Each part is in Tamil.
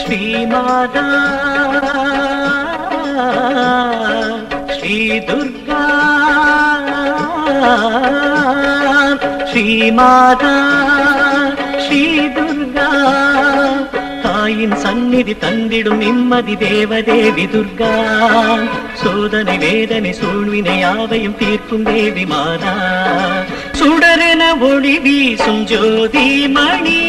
ஸ்ரீமாதா ஸ்ரீ துர்கா ஸ்ரீமாதா ஸ்ரீ துர்கா தாயின் சந்நிதி தந்திடும் நிம்மதி தேவதேவி துர்கா சோதனை வேதனை சூழ்வினை யாவையும் தீர்க்கும் தேவி மாதா சுடரென ஒளி வீசும் ஜோதி மணி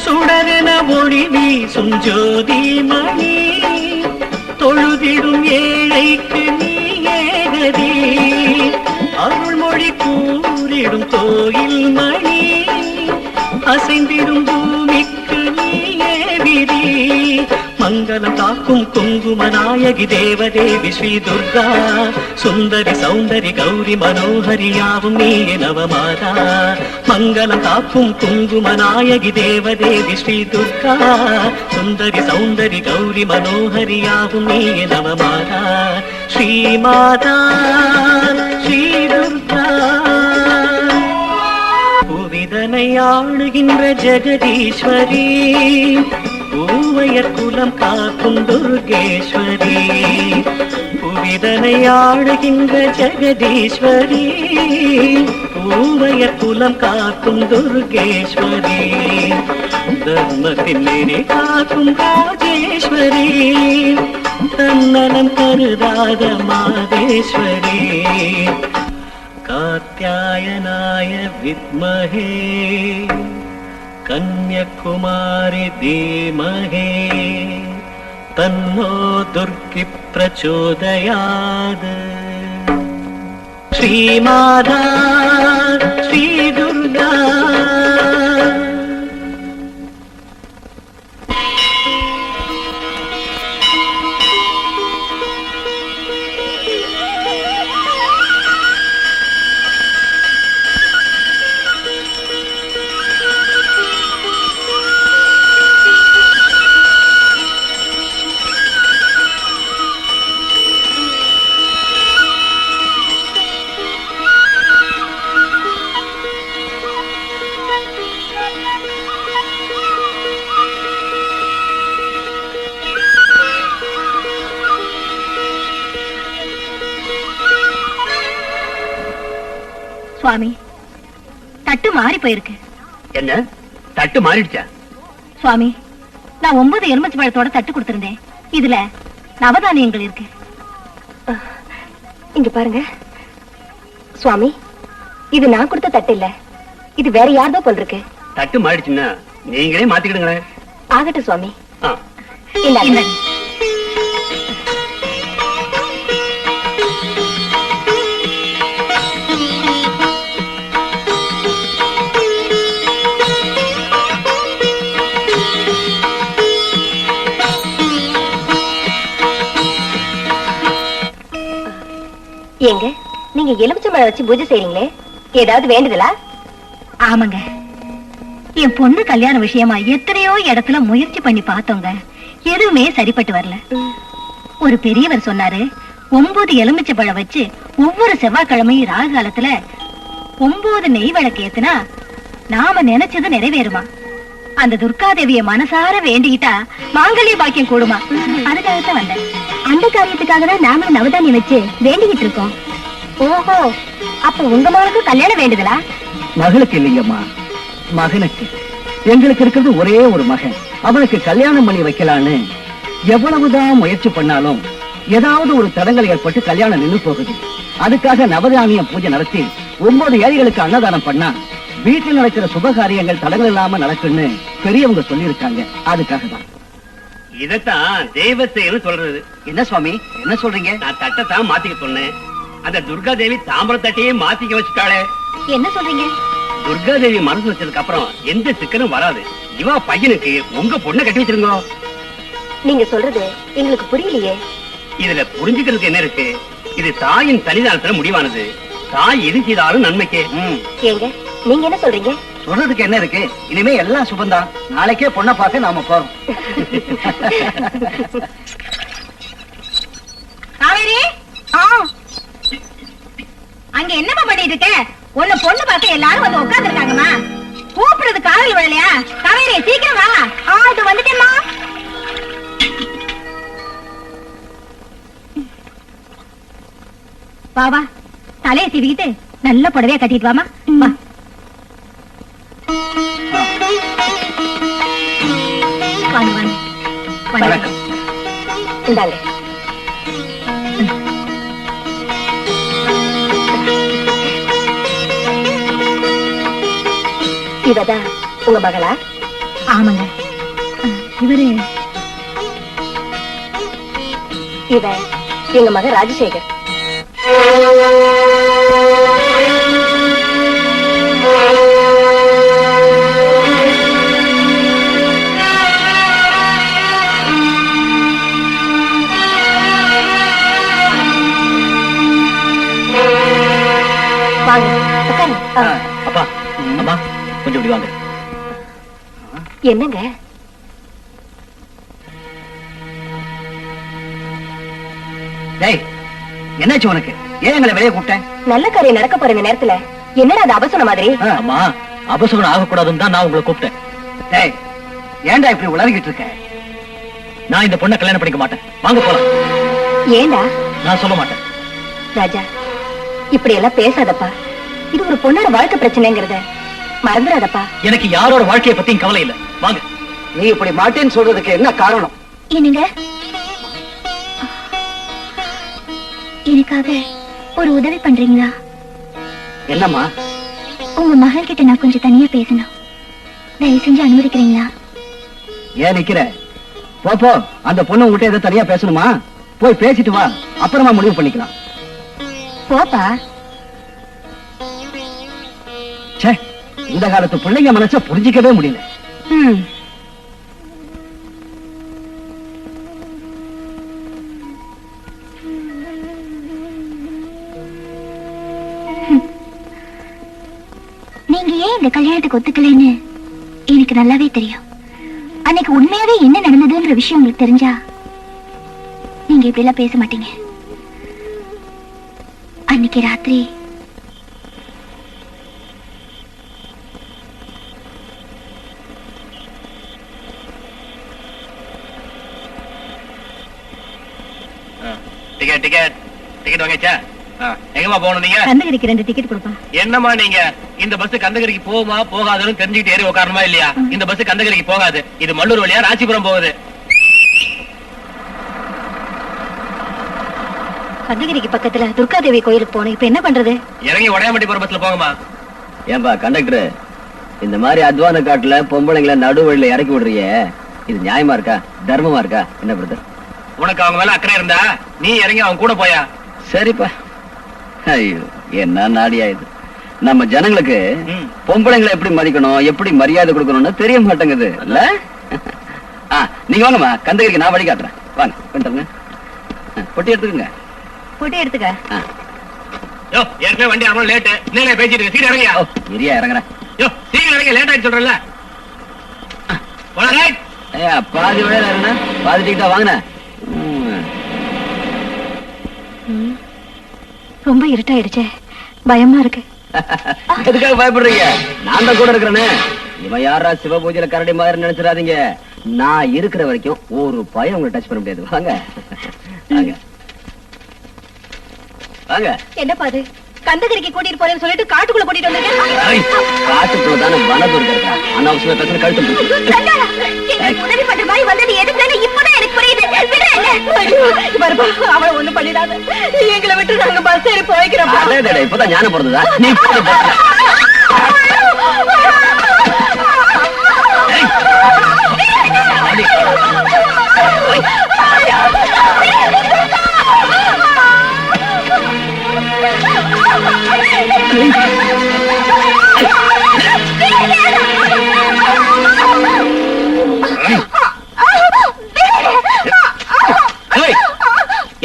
சுடரென ஒளி வீசும் ஜோதி மணி தொழுதிடும் ஏழைக்கு நீ ஏகதி அருள்மொழி கூறிடும் கோயில் மணி அசைந்திடும் பூமிக்கு நீயே விதி மங்களம் காக்கும் குங்கும நாயகி தேவதேவி ஸ்ரீ துர்கா சுந்தரி சௌந்தரி கௌரி மனோஹரி யாவும் நீயே நவமாதா மங்களம் காக்கும் குங்கும நாயகி தேவதேவி ஸ்ரீ துர்கா சுந்தரி சௌந்தரி கௌரி மனோஹரி யாவும் நீயே நவமாதா ஸ்ரீமாதா ஸ்ரீ துர்கா புவிதனை ஆளுகின்ற ஜெகதீஸ்வரி பூவையர் குலம் காக்கும் துர்கேஸ்வரி புவிதனை ஆளுகின்ற ஜெகதீஸ்வரி பூவையர் குலம் காக்கும் துர்கேஸ்வரி தர்மத்தின் மேலே காக்கும் ராஜேஸ்வரி தன்னலம் கருதாத மாதேஸ்வரி कात्यायनाय विद्महे कन्याकुमारी धीमहि तन्नो दुर्गी प्रचोदयात् श्रीमाता श्री दुर्गा சுவாமி தட்டு மாறி போயிருக்கு. என்ன தட்டு மாறிடுச்சா? சுவாமி நான் 9 எலுமிச்சை பழத்தோட தட்டு கொடுத்திருந்தேன். இதுல நவதானியங்கள் இருக்கு. இங்க பாருங்க சுவாமி, இது நான் கொடுத்த தட்டு இல்ல, இது வேற யார்தோ போல் இருக்கு. தட்டு மாறிடுச்சுன்னா நீங்களே மாத்திக்கிடுங்களேன். ஆகட்டும் சுவாமி. இல்ல ஏங்க நீங்க எலுமிச்சம்பழம் வச்சு பூஜை செய்றீங்களே, ஏதாவது வேண்டுதலா? ஆமாங்க, என் பொண்ணு கல்யாண விஷயமா எத்தனையோ இடத்துல முயற்சி பண்ணி பார்த்தோங்க, எதுவுமே சரிப்பட்டு வரல. ஒரு பெரியவர் சொன்னாரு, 9 எலுமிச்சை பழம் வச்சு ஒவ்வொரு செவ்வாய்க்கிழமையும் ராகு காலத்துல 9 நெய் விளக்கு ஏத்துனா நாம நினைச்சது நிறைவேறுமா. அந்த துர்காதேவிய மனசார வேண்டிக்கிட்டா மாங்கல்ய பாக்கியம் கூடுமா. அதுக்காகத்தான் வந்தேன். அந்த காரியத்துக்காக தான் நாமளும் நவதானியம் வச்சு வேண்டிக்கிட்டு இருக்கோம். ஓஹோ, அப்ப உங்க மகளுக்கு கல்யாணம் வேண்டுதலா? மகளுக்கு இல்லைங்கம்மா, மகனுக்கு. எங்களுக்கு இருக்கிறது ஒரே ஒரு மகன், அவனுக்கு கல்யாணம் பண்ணி வைக்கலான்னு எவ்வளவுதான் முயற்சி பண்ணாலும் ஏதாவது ஒரு தடங்கள் ஏற்பட்டு கல்யாணம் நின்று போகுது. அதுக்காக நவதானியம் பூஜை நடத்தி 9 ஏழைகளுக்கு அன்னதானம் பண்ணா வீட்டில் நடக்கிற சுபகாரியங்கள் தடங்கள் இல்லாம நடக்குன்னு பெரியவங்க சொல்லியிருக்காங்க. அதுக்காக தான். இதத்தான் தெய்வ செயல்னு சொல்றது. என்ன சுவாமி என்ன சொல்றீங்க? நான் தட்டத்தான் மாத்திக்க சொன்னேன். அந்த துர்கா தேவி தாம்பர தட்டையே மாத்திக்க வச்சுட்டாளே. என்ன சொல்றீங்க? துர்கா தேவி மனசு வச்சதுக்கு அப்புறம் எந்த சிக்கலும் வராது. இவா பையனுக்கு உங்க பொண்ணை கட்டி வச்சிருங்க. நீங்க சொல்றது எங்களுக்கு புரியலையே. இதுல புரிஞ்சுக்கிறதுக்கு என்ன இருக்கு? இது தாயின் சன்னிதானத்துல முடிவானது. தாய் எது செய்தாலும் நன்மைக்கே. ஏங்க நீங்க என்ன சொல்றீங்க? சொல்றதுக்கு என்ன இருக்கு? இனிமே எல்லாம் சுபந்தான். நாளைக்கே பொண்ணை பார்க்க நாம போறோம். காவேரி, அங்க என்னமா பண்ணிட்டு இருக்க? உன்னை பொண்ணு பார்க்க எல்லாரும் வந்து உட்கார்ந்து இருக்காங்கம்மா. கூப்பிடுறது காதல் விழலையா? கவேரி சீக்கிரம் வா. இது வந்துட்டேம்மா. வா வா, தலையை சீவிக்கிட்டு நல்ல புடவையா கட்டிட்டு வாமா. வா. வாங்க வாங்க. வணக்கம். இந்தாங்க. இவதான் உங்க மகளா? ஆமாங்க. இவரு இவ எங்க மகன் ராஜசேகர். வாங்க உட்காருங்க. அப்பா அம்மா கொஞ்சம் இப்படி வாங்க. என்னங்க? டேய், என்னாச்சு உனக்கு? ஏன் எங்களை வெளியே கூப்பிட்டேன்? நல்ல காரியம் நடக்க போற இந்த நேரத்துல என்னடா அது அவசரம் மாதிரி? அம்மா, அபசகுணம் ஆகக்கூடாதுன்னு தான் நான் உங்களை கூப்பிட்டேன். டேய், ஏன்டா இப்படி உளறிக்கிட்டு இருக்க? நான் இந்த பொண்ணை கல்யாணம் பண்ணிக்க மாட்டேன். வாங்க போலாம். ஏண்டா? நான் சொல்ல மாட்டேன். ராஜா, இப்படி எல்லாம் பேசாதப்பா. இது ஒரு பொண்ணோட வாழ்க்கை பிரச்சனைங்கிறத மறந்துடாதப்பா. எனக்கு யாரோட வாழ்க்கையை பத்தியும் கவலை இல்ல. வாங்க. நீ இப்படி மாட்டேன்னு சொல்றதுக்கு என்ன காரணம்? என்னங்க, எனக்காக ஒரு உதவி பண்றீங்களா? என்னம்மா? உங்க மகள் கிட்ட நான் கொஞ்சம் தனியா பேசணும். தயவு செஞ்சு அனுமதிக்கிறீங்களா? ஏன் நிக்கிற? போ. அந்த பொண்ணு உங்ககிட்ட ஏதோ தனியா பேசணுமா? போய் பேசிட்டு வா, அப்புறமா முடிவு பண்ணிக்கலாம். போப்பா. ச்சே, இந்த காலத்து பிள்ளைங்க மனச புரிஞ்சிக்கவே முடியல. நீங்க ஏன் இந்த கல்யாணத்துக்கு ஒத்துக்கலைன்னு எனக்கு நல்லாவே தெரியும். அன்னைக்கு உண்மையாவே என்ன நடந்ததுன்ற விஷயம் உங்களுக்கு தெரிஞ்சா நீங்க இப்படி எல்லாம் பேச மாட்டீங்க. அன்னைக்கு ராத்திரி டிக்கெட் வாங்கச்சா? எங்கம்மா போகணும் நீங்க? கந்தகிரிக்கு 2 டிக்கெட் கொடுப்பா. என்னம்மா நீங்க இந்த பஸ் கந்தகிரிக்கு போகுமா போகாதுன்னு தெரிஞ்சுக்கிட்டு ஏறி உட்காரணுமா இல்லையா? இந்த பஸ் கந்தகிரிக்கு போகாது. இது மல்லூர் வழியா ராசிபுரம் போகுது. கந்தகிரிக்கு பக்கத்துல துர்காதேவி கோயிலுக்கு போகணும். இப்ப என்ன பண்றது? இறங்கி உடையாமட்டி போற பஸ்ல போங்கம்மா. ஏன்பா கண்டக்டர், இந்த மாதிரி அத்வான காட்டுல பொம்பளைங்களை நடுவழியில இறக்கி விடுறிய, இது நியாயமா இருக்கா? தர்மமா இருக்கா? என்ன பிரதர்? உனக்கு அவங்க மேல அக்கறை இருந்தா நீ இறங்கி அவங்க கூட போயா? சரிப்பா. ஐயோ, என்ன நாடியா இது? நம்ம ஜனங்களுக்கு பொம்பளைங்களை எப்படி மதிக்கணும், எப்படி மரியாதை கொடுக்கணும்னு தெரிய மாட்டேங்குது இல்ல? நீங்க வாங்கம்மா, கந்தகிரிக்கு நான் வழி காட்டுறேன். வாங்க, வந்துருங்க. பொட்டி எடுத்துக்கங்க. போட்டு எடுத்துக்க. யோ, ஏற்கனவே வண்டி அவ்வளவு லேட். என்ன பேசிட்டு இருக்க? சீக்கிரம் இறங்கியா? இரியா இறங்குறேன். யோ, சீக்கிரம் இறங்க, லேட் ஆயிட்டு சொல்றேன்ல. பாதி விடையில இருங்க, பாதி டிக்கெட்டா வாங்கினேன். ரொம்ப இருட்டாயிடுச்சே, பயமா இருக்கு. எதுக்காக பயப்படுறீங்க? நான் தான் கூட இருக்கிறேனே. இவன் யாரா சிவ பூஜையில கரடி மாதிரி நினைச்சிடாதீங்க. நான் இருக்கிற வரைக்கும் ஒரு பயம் உங்களை டச் பண்ண முடியாது. வாங்க வாங்க வாங்க. என்னப்பா அது? கந்தகிரிக்கு கூட்டிட்டு போறேன்னு சொல்லிட்டு காட்டுக்குள்ள கூட்டிட்டு வந்திருக்கேன். காட்டுக்குள்ள தானே வனதுர்க இருக்கா. அனாவசியமா பேசுற கழுத்து உதவி பண்ற மாதிரி வந்தது எதுக்குன்னு இப்பதான் எனக்கு புரியுது. அவளை ஒண்ணு பண்ணிடாத, எங்களை விட்டு நாங்க பஸ் ஏறி போய்க்கிறோம். இப்பதான் ஞானம் பிறந்ததா? நீ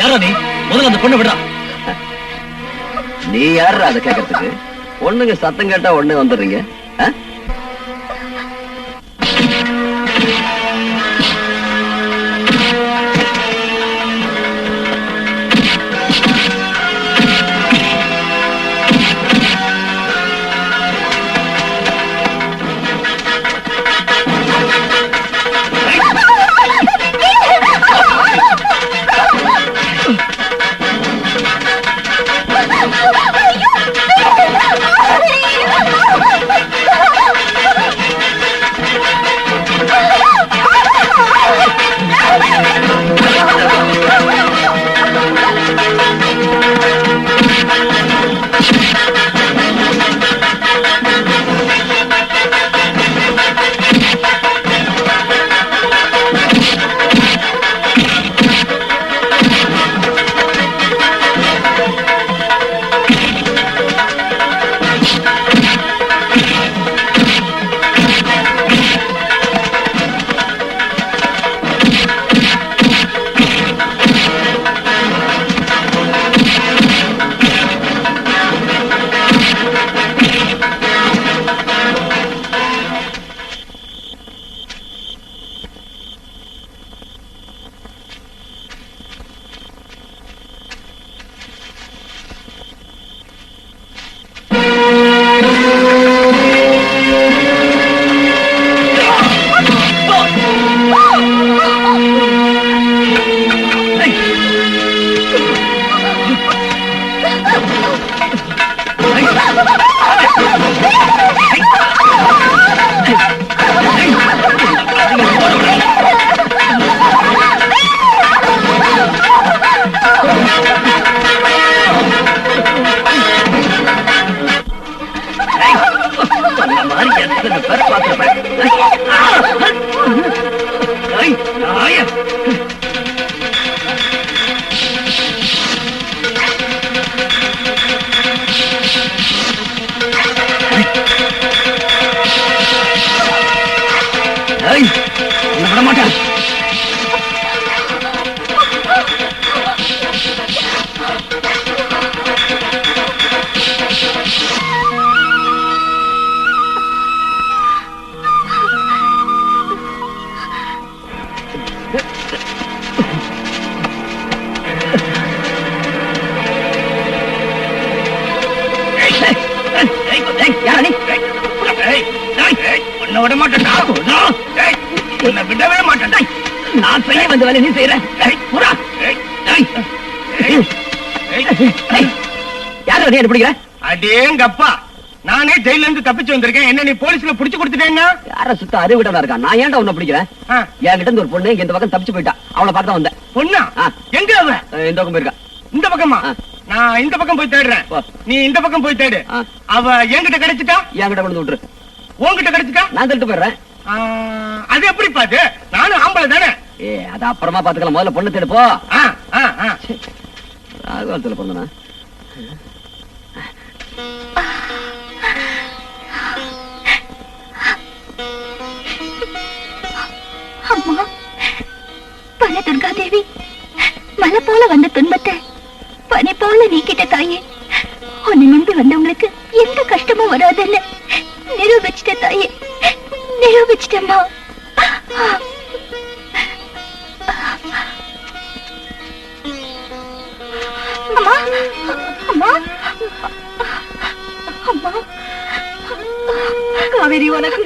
யாரா நீ? முதல்ல அந்த பொண்ணு விடா. நீ யாரா அதை கேட்கறதுக்கு? பொண்ணுங்க சத்தம் கேட்டா ஒண்ணு வந்துடுறீங்க. ஏய், நாய. ஏய், உன்னை விட மாட்டேன். யாரா நீ? உன்னை விட மாட்டேன்டா. உன்னை விடவே மாட்டேன். நான் செய்ய வந்த வேலை நீ செய்யற. யார நீ பிடிக்கிற? அடேங்கப்பா, நானே ஜெயில இருந்து தப்பிச்சு வந்திருக்கேன். என்ன நீ போலீஸ்ல புடிச்சு கொடுத்துட்டேன்னா? யார சுத்த அறிவிட்டா இருக்கா? நான் ஏன்டா உன்னை பிடிக்கிறேன்? என்கிட்ட இருந்து ஒரு பொண்ணு இந்த பக்கம் தப்பிச்சு போயிட்டா. அவளை பார்த்து வந்தேன். பொண்ணா? எங்க அவ? இந்த பக்கம் போயிருக்கா. இந்த பக்கமா? நான் இந்த பக்கம் போய் தேடுறேன். நீ இந்த பக்கம் போய் தேடு. அவ என்கிட்ட கிடைச்சிட்டா? என்கிட்ட கொண்டு விட்டுரு. உன்கிட்ட கிடைச்சிட்டா? நான் தள்ளிட்டு போயிடுறேன். அது எப்படி பாத்து? நானும் ஆம்பளை தானே. அது அப்புறமா பாத்துக்கலாம். முதல்ல பொண்ணு தேடு போ. ராகவத்துல பொண்ணுனா அம்மா, பல துர்கா தேவி, மலை போல வந்த துன்பத்தை பனி போல நீக்கிட்ட தாயே. உன்னை நம்பி வந்தவங்களுக்கு எந்த கஷ்டமும் வராதுன்னு நிரூபிச்சிட்ட தாயே, நிரூபிச்சிட்டம்மா. அம்மா, அம்மா, அம்மா. காவேரி, உனக்கு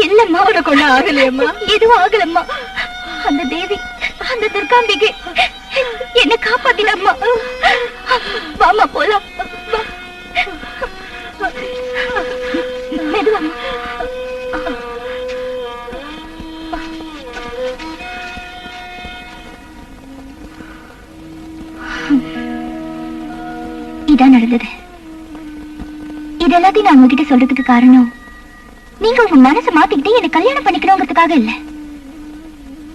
இல்லம்மா. உனக்கு ஒண்ணு ஆகலையம்மா? எதுவும் ஆகலம்மா. அந்த தேவி, அந்த துர்காம்பிகை என்ன காப்பாத்தினம்மா. வாமா போலாம். மெதுவாம்மா. இதான் நடந்தது. இது எல்லாத்தையும் நான் உங்ககிட்ட சொல்றதுக்கு காரணம், நீங்க உங்க மனசை மாத்திக்கிட்டு என்ன கல்யாணம் பண்ணிக்கணுங்கிறதுக்காக இல்ல.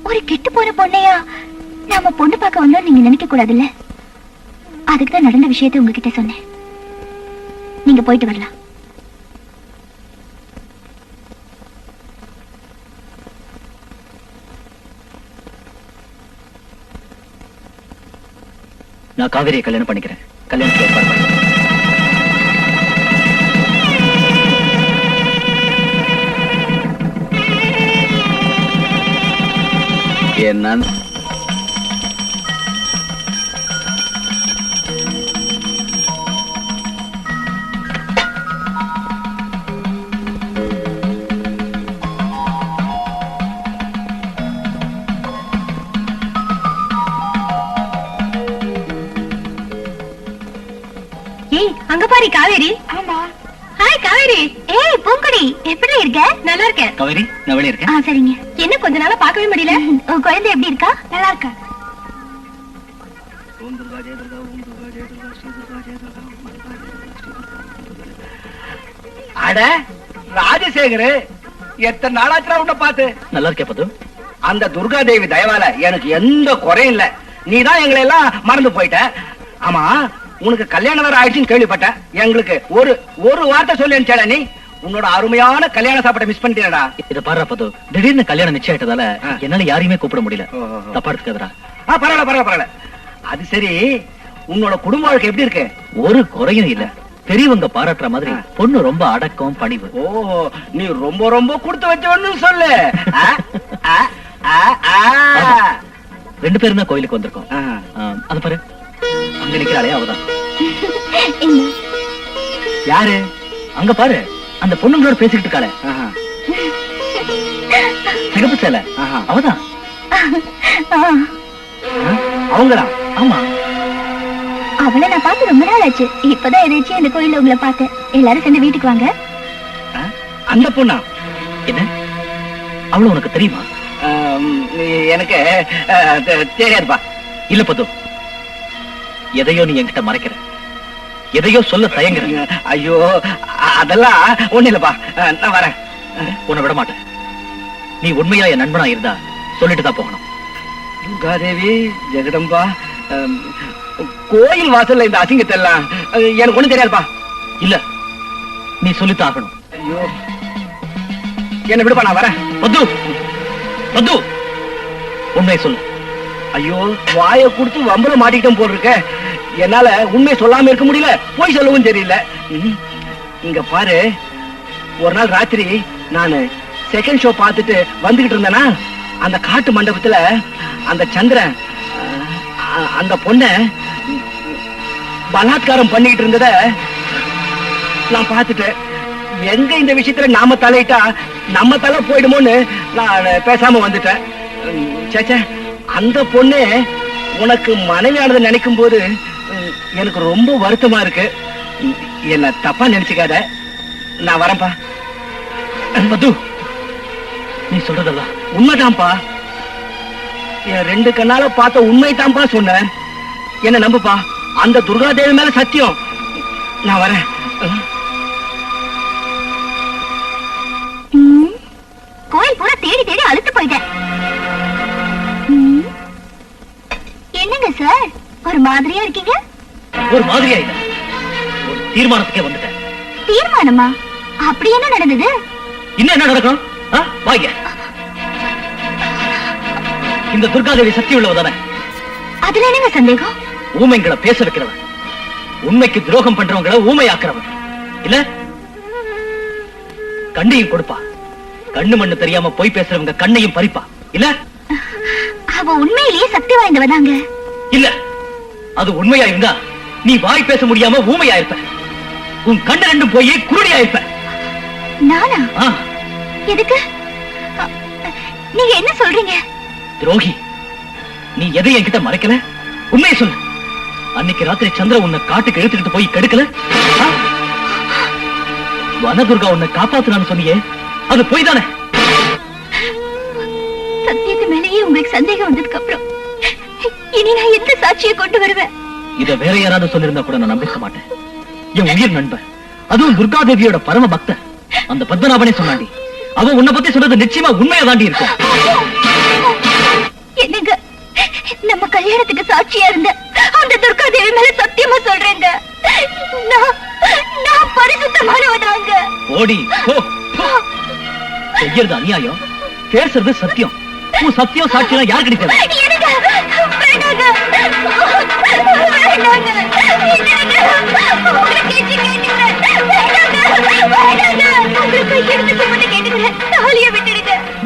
ஒரு கெட்டு போன பொண்ணையா நாம பொண்ணு பார்க்க வந்தோம் நீங்க நினைக்க கூடாதுல்ல. அதுக்குதான் நடந்த விஷயத்தை உங்ககிட்ட சொன்னேன். நீங்க போயிட்டு வரலாம். நான் காவேரியை கல்யாணம் பண்ணிக்கிறேன். கல்யாணத்துக்கு ஏற்பாடு பண்ணு. என்ன அங்க பாரு காவேரி. ஆமா. ஹாய் காவேரி. ஏய் பூங்கொடி, எப்படி இருக்க? நல்லா இருக்கேன். காவேரி, நான் வெளியே இருக்கேன். சரிங்க. என்ன கொஞ்ச நாளா பார்க்கவே முடியல. உன் குழந்தை எப்படி இருக்கா? நல்லா இருக்கா? அட ராஜசேகர், எத்தனை நாளாச்சுடா உன்னை பார்த்து. நல்லா இருக்கே பது. அந்த துர்கா தேவி தயவால எனக்கு எந்த குறையும் இல்ல. நீதான் எங்களை எல்லாம் மறந்து போயிட்ட. ஆமா, உனக்கு கல்யாணம் வேற ஆயிடுச்சுன்னு கேள்விப்பட்டேன். எங்களுக்கு ஒரு வார்த்தை சொல்லி அனுப்பிச்சா நீ. உன்னோட அருமையான கல்யாண சாப்பாட்டை மிஸ் பண்ணிட்டேடா. இத பாரு பது, திடீர்னு கல்யாணம் நிச்சயிட்டதால என்னால யாரையுமே கூப்பிட முடியல. தப்பா எடுத்துக்காதடா. பரவாயில்ல. அது சரி, உன்னோட குடும்ப வாழ்க்கை எப்படி இருக்கு? ஒரு குறையும் இல்ல. பெரியவங்க பாராட்டுற மாதிரி பொண்ணு ரொம்ப அடக்கம், பணிவு. ஓ, நீ ரொம்ப ரொம்ப கொடுத்து வச்சவன்னு சொல்லு. ரெண்டு பேரும் தான் கோயிலுக்கு வந்திருக்கோம். அது பாரு, அங்க நிக்கிறாளே அவதான். யாரு? அங்க பாரு, அந்த பொண்ணுங்களோட பேசிக்கிட்டு இருக்காளே, சிகப்பு சேலை, அவதான். அவங்களா? ஆமா. அவளை நான் பார்த்து ரொம்ப நாள் ஆச்சு. இப்பதான் எதாச்சும் இந்த கோயில்ல உங்களை பார்த்தேன். எல்லாரும் சேர்ந்து வீட்டுக்கு வாங்க. அந்த பொண்ணா? என்ன, அவளு உனக்கு தெரியுமா? எனக்கு தெரியாதுப்பா. இல்ல பத்து, எதையோ நீ என்கிட்ட மறைக்கிற, எதையோ சொல்ல தயங்குற. ஐயோ, அதெல்லாம் ஒண்ணு இல்லப்பா, நான் வரேன். உன்னை விட மாட்டேன். நீ உண்மையா என் நண்பனா இருந்தா சொல்லிட்டு தான் போகணும். துர்காதேவி, ஜெகதம்பா, கோயில் வாசல்ல இந்த அசிங்கத்தை எல்லாம் எனக்கு ஒண்ணும் தெரியாதுப்பா. இல்ல, நீ சொல்லித்தான் ஆகணும். ஐயோ, என்ன விடுப்பா, நான் வரேன். பத்து பத்து, உண்மை சொல்லு. ஐயோ, வாயை கொடுத்து வம்பல மாட்டிக்கிட்டோம் போல் இருக்க. என்னால உண்மை சொல்லாம இருக்க முடியல, போய் சொல்லவும் தெரியல. இங்க பாரு, ஒரு நாள் ராத்திரி நானு செகண்ட் ஷோ பார்த்துட்டு வந்துகிட்டு இருந்தேனா, அந்த காட்டு மண்டபத்துல அந்த சந்திரன் அந்த பொண்ண பலாத்காரம் பண்ணிக்கிட்டு இருந்தத நான் பார்த்துட்டேன். எங்க இந்த விஷயத்துல நாம தலையிட்டா நம்ம தலை போயிடுமோன்னு நான் பேசாம வந்துட்டேன். சேச்சே, அந்த பொண்ணு உனக்கு மனைவியானதை நினைக்கும் போது எனக்கு ரொம்ப வருத்தமா இருக்கு. என்ன தப்பா நினைச்சுக்காத, நான் வரேன்பா. மது, நீ சொல்றதெல்லாம் உண்மைதான்ப்பா. என் 2 கண்ணால பார்த்த உண்மைதான்ப்பா சொன்னேன். என்ன நம்புப்பா, அந்த துர்காதேவி மேல சத்தியம். நான் வரேன். கோயில் பூரா தேடி தேடி அழுத்து போயிட்டேன். என்னங்க சார், ஒரு மாதிரியா இருக்கீங்க? ஒரு மாதிரியா இல்ல, ஒரு தீர்மானத்துக்கே வந்துட்டேன். தீர்மானமா? அப்படி என்ன நடந்தது? இன்னும் என்ன நடக்கும்? வாங்க. இந்த துர்காதேவி சக்தி உள்ளவதானே? அதுல என்னங்க சந்தேகம்? ஊமைங்களை பேச வைக்கிறவன், உண்மைக்கு துரோகம் பண்றவங்களை ஊமையாக்குறவன் இல்ல. கண்ணையும் கொடுப்பா, கண்ணு மண்ணு தெரியாம போய் பேசுறவங்க கண்ணையும் பறிப்பா இல்ல. அவ உண்மையிலேயே சக்தி வாய்ந்தவதாங்க. இல்ல, அது உண்மையா இருந்தா நீ வாய் பேச முடியாம ஊமையா இருப்ப. உன் கண்ணு ரெண்டும் போய் குருடியா இருப்ப. நானா? எதுக்கு? நீங்க என்ன சொல்றீங்க? துரோகி, நீ எதை என்கிட்ட மறைக்கல, உண்மையை சொல்லு. அன்னைக்கு ராத்திரி சந்திர உன்னை காட்டுக்கு இழுத்துக்கிட்டு போய் கெடுக்கல? வனதுர்கா உன்னை காப்பாத்துறான்னு சொன்னியே, அது போய் தானே? சத்தியத்து மேலேயே உங்களுக்கு சந்தேகம் வந்ததுக்கு அப்புறம் இனி நான் எந்த சாட்சியை கொண்டு வருவேன்? இத வேற யாராவது சொல்லிருந்தா கூட நான் நம்பிக்க மாட்டேன். என் உயிர் நண்பர், அதுவும் துர்காதேவியோட பரம பக்தர் அந்த பத்மநாபனே சொன்னாண்டி. அவன் உன்னை பத்தி சொல்றது நிச்சயமா உண்மையா தாண்டி இருக்கும். என்னங்க, நம்ம கல்யாணத்துக்கு சாட்சியா இருந்த அந்த துர்காதேவி மேல சத்தியமா சொல்றேங்க, நான் பரிசுத்தமானவதாங்க. ஓடி போ. செய்யறது அநியாயம், பேசுறது சத்தியம். உன் சத்தியம் சாட்சியம் யார் கிடைக்காது?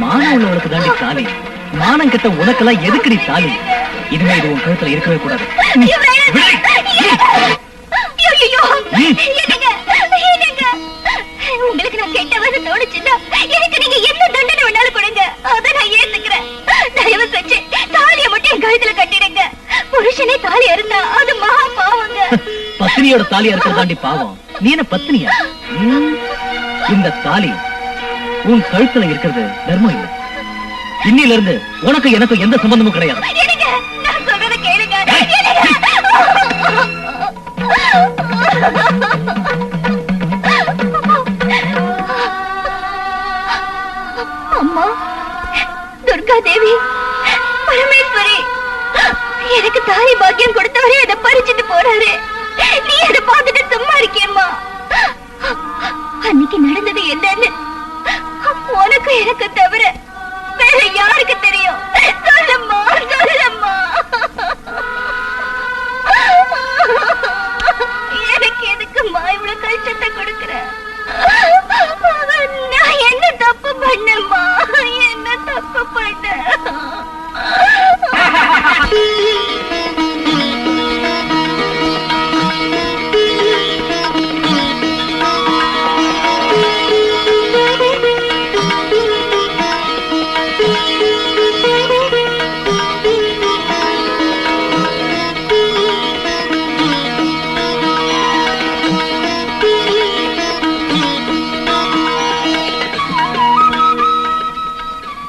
மானம் உள்ளவளுக்கு தாண்டி தாலி, மானம் கெட்ட உனக்கெல்லாம் எதுக்குடி தாலி? இனிமே இது உன் கழுத்துல இருக்கவே கூடாது. உங்களுக்கு நான் கெட்டவன்னு தோணுச்சுன்னா எனக்கு நீங்க என்ன தண்டனை வேணாலும் கொடுங்க, அதை நான் ஏத்துக்கிறேன். தயவு செஞ்சு தாலியை மட்டும் என் கழுத்துல கட்டிடுங்க. புருஷனே தாலி இருந்தா அது மகா பாவங்க. பத்தினியோட தாலியா இருக்கிறது தாண்டி பாவம். நீ என்ன பத்தினியா? இந்த தாலி உன் கழுத்துல இருக்கிறது தர்மம் இல்லை. இன்னில இருந்து உனக்கு எனக்கு எந்த சம்பந்தமும் கிடையாது. நான் சொல்றத கேளுங்க. அம்மா, துர்காதேவி, பரமேஸ்வரி, எனக்கு தாலி பாக்கியம் கொடுத்தவரே அதை பறிச்சுட்டு போறாரு. நீ அதை பார்த்துட்டு சும்மா இருக்கியம்மா? அன்னைக்கு நடந்தது என்னன்னு உனக்கு எனக்கு தவிர வேற யாருக்கு தெரியும்? சொல்லம்மா, சொல்லம்மா. எனக்கு எதுக்கும்மா இவ்வளவு கஷ்டத்தை கொடுக்கிற? நான் என்ன தப்பு பண்ணம்மா? என்ன தப்பு பண்ண?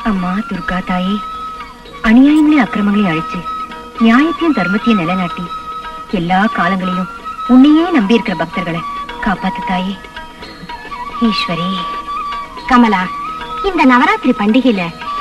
அம்மா துர்கா தாயே, அநியாயங்களையும் அக்கிரமங்களையும் அழிச்சு நியாயத்தையும் தர்மத்தையும் நிலைநாட்டி எல்லா காலங்களிலும் உன்னையே நம்பி இருக்கிற பக்தர்களை காப்பாத்து தாயே. ஈஸ்வரி. கமலா, இந்த நவராத்திரி பண்டிகையில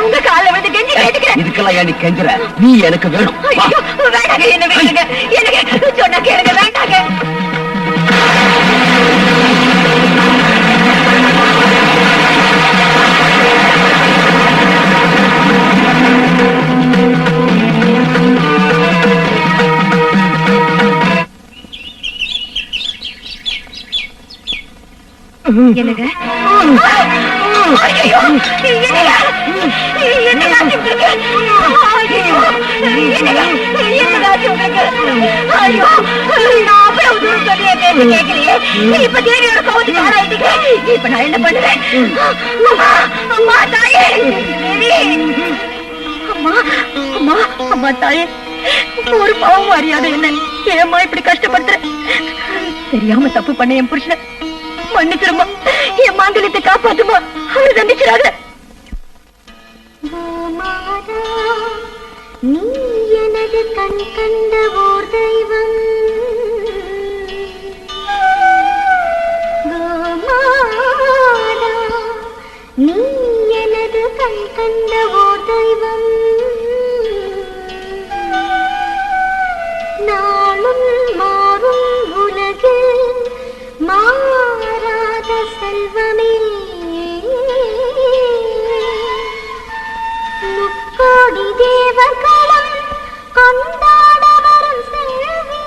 உங்க காலை வந்து கெஞ்சி கேட்டுக்கிறேன். இதுக்கெல்லாம் ஏன் நீ கெஞ்சுற? நீ எனக்கு வேணும். வா. ஐயோ, வேண்டாங்க, என்ன வேணுங்க? எனக்கு சொன்னா கேளுங்க, வேண்டாங்க. என்னங்க? ஐயோ, என்னங்க உங்களுக்கு? ஐயோ, என்னங்க உங்களுக்கு? ஐயோ, நான் அவ்வளவு தூரம் சொல்லியே கேட்கலையே. இப்ப தேவியோட கோவத்துக்கு ஆளாயிட்டீங்க. இப்ப நான் என்ன பண்ணுவேன்? அம்மா, அம்மா, தாயே, தேவி. அம்மா, அம்மா, அம்மா, தாயே, ஒரு பாவம் அறியாத என்ன ஏம்மா இப்படி கஷ்டப்படுத்துற? தெரியாம தப்பு பண்ண என் புருஷன் மன்னிச்சிருமா, என் மாங்கல்யத்தை காப்பாத்துமா, அவரை தண்டிச்சிடாத. நீ எனது கண் கண்ட ஓர் தெய்வம், கோமாதா, நீ எனது கண் கண்ட ஓர் தெய்வம், நாளும் மாறும் உலகில் மாறாத செல்வமே, முக்கோடி தேவர்களும் கொண்டாட வரும் செல்வி,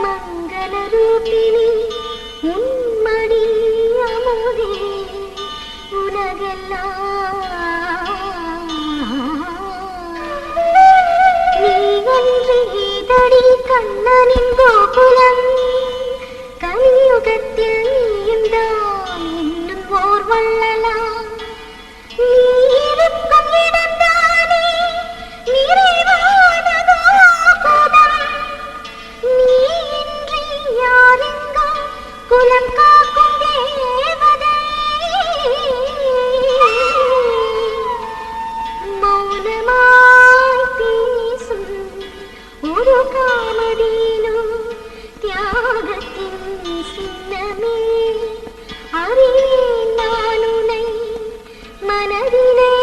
மங்கள ரூபிணி உன்மடி அமுதே உலகெல்லாம் நீ அன்றி ஏதடி கண்ணனின் கோகுலம், கலியுகத்தில் நீயும் தான் இன்னும் ஓர் வள்ளலாம், நீ இருக்கும் இடம்தானே நிறைவான கோகுலம், நீ இன்றி யாரெங்கும் குலம் காக்கும் தேவதை, மௌனமாய் பேசும் ஒரு காமதேனு தியாகத்தின் சின்னமே, அறிவேன் நான் உன்னை மனதிலே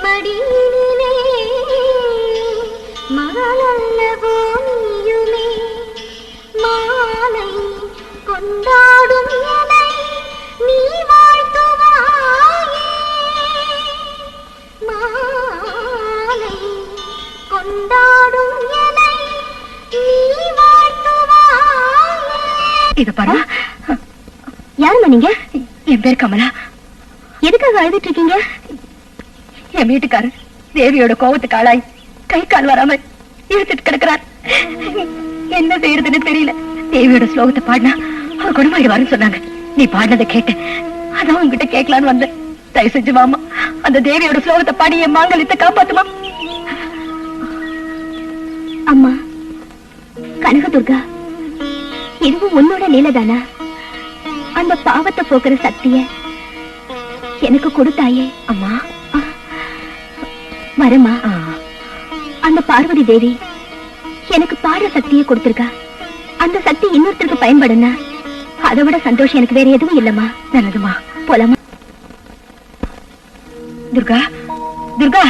மடியினிலே, மகளல்லவோ நீயுமே, மாலை கொண்டாடும் என்னை நீ வாழ்த்துவாயே, மாலை கொண்டாடும் என்னை நீ வாழ்த்துவாயே. இத பாரு, யாருமா நீங்க? என் பேர் கமலா. எதுக்காக அழுதுட்டு இருக்கீங்க? என் வீட்டுக்காரர் தேவியோட கோவத்துக்கு ஆளாய் கை கால் வராம இழுத்துட்டு கிடக்கிறார். என்ன செய்யறதுன்னு தெரியல. தேவியோட ஸ்லோகத்தை பாடினா அவர் குணமாயிடுவாருன்னு சொன்னாங்க. நீ பாடினதை கேட்டேன், அதான் உங்ககிட்ட கேட்கலான்னு வந்தேன். தயவு செஞ்சு வாமா, அந்த தேவியோட ஸ்லோகத்தை பாடி என் மாங்கல்யத்தை காப்பாத்துமா. அம்மா கனகதுர்கா, இதுவும் உன்னோட லீலதானா? அந்த பாவத்தை போக்குற சக்திய எனக்கு கொடுத்தாயே. அம்மா வரமா, அந்த பார்வதி தேவி எனக்கு பாடுற சக்தியை கொடுத்திருக்கா. அந்த சக்தி இன்னொருத்தருக்கு பயன்படுனா அதை விட சந்தோஷம் எனக்கு வேற எதுவும் இல்லம்மா. நல்லதுமா, போலாமா? துர்கா, துர்கா,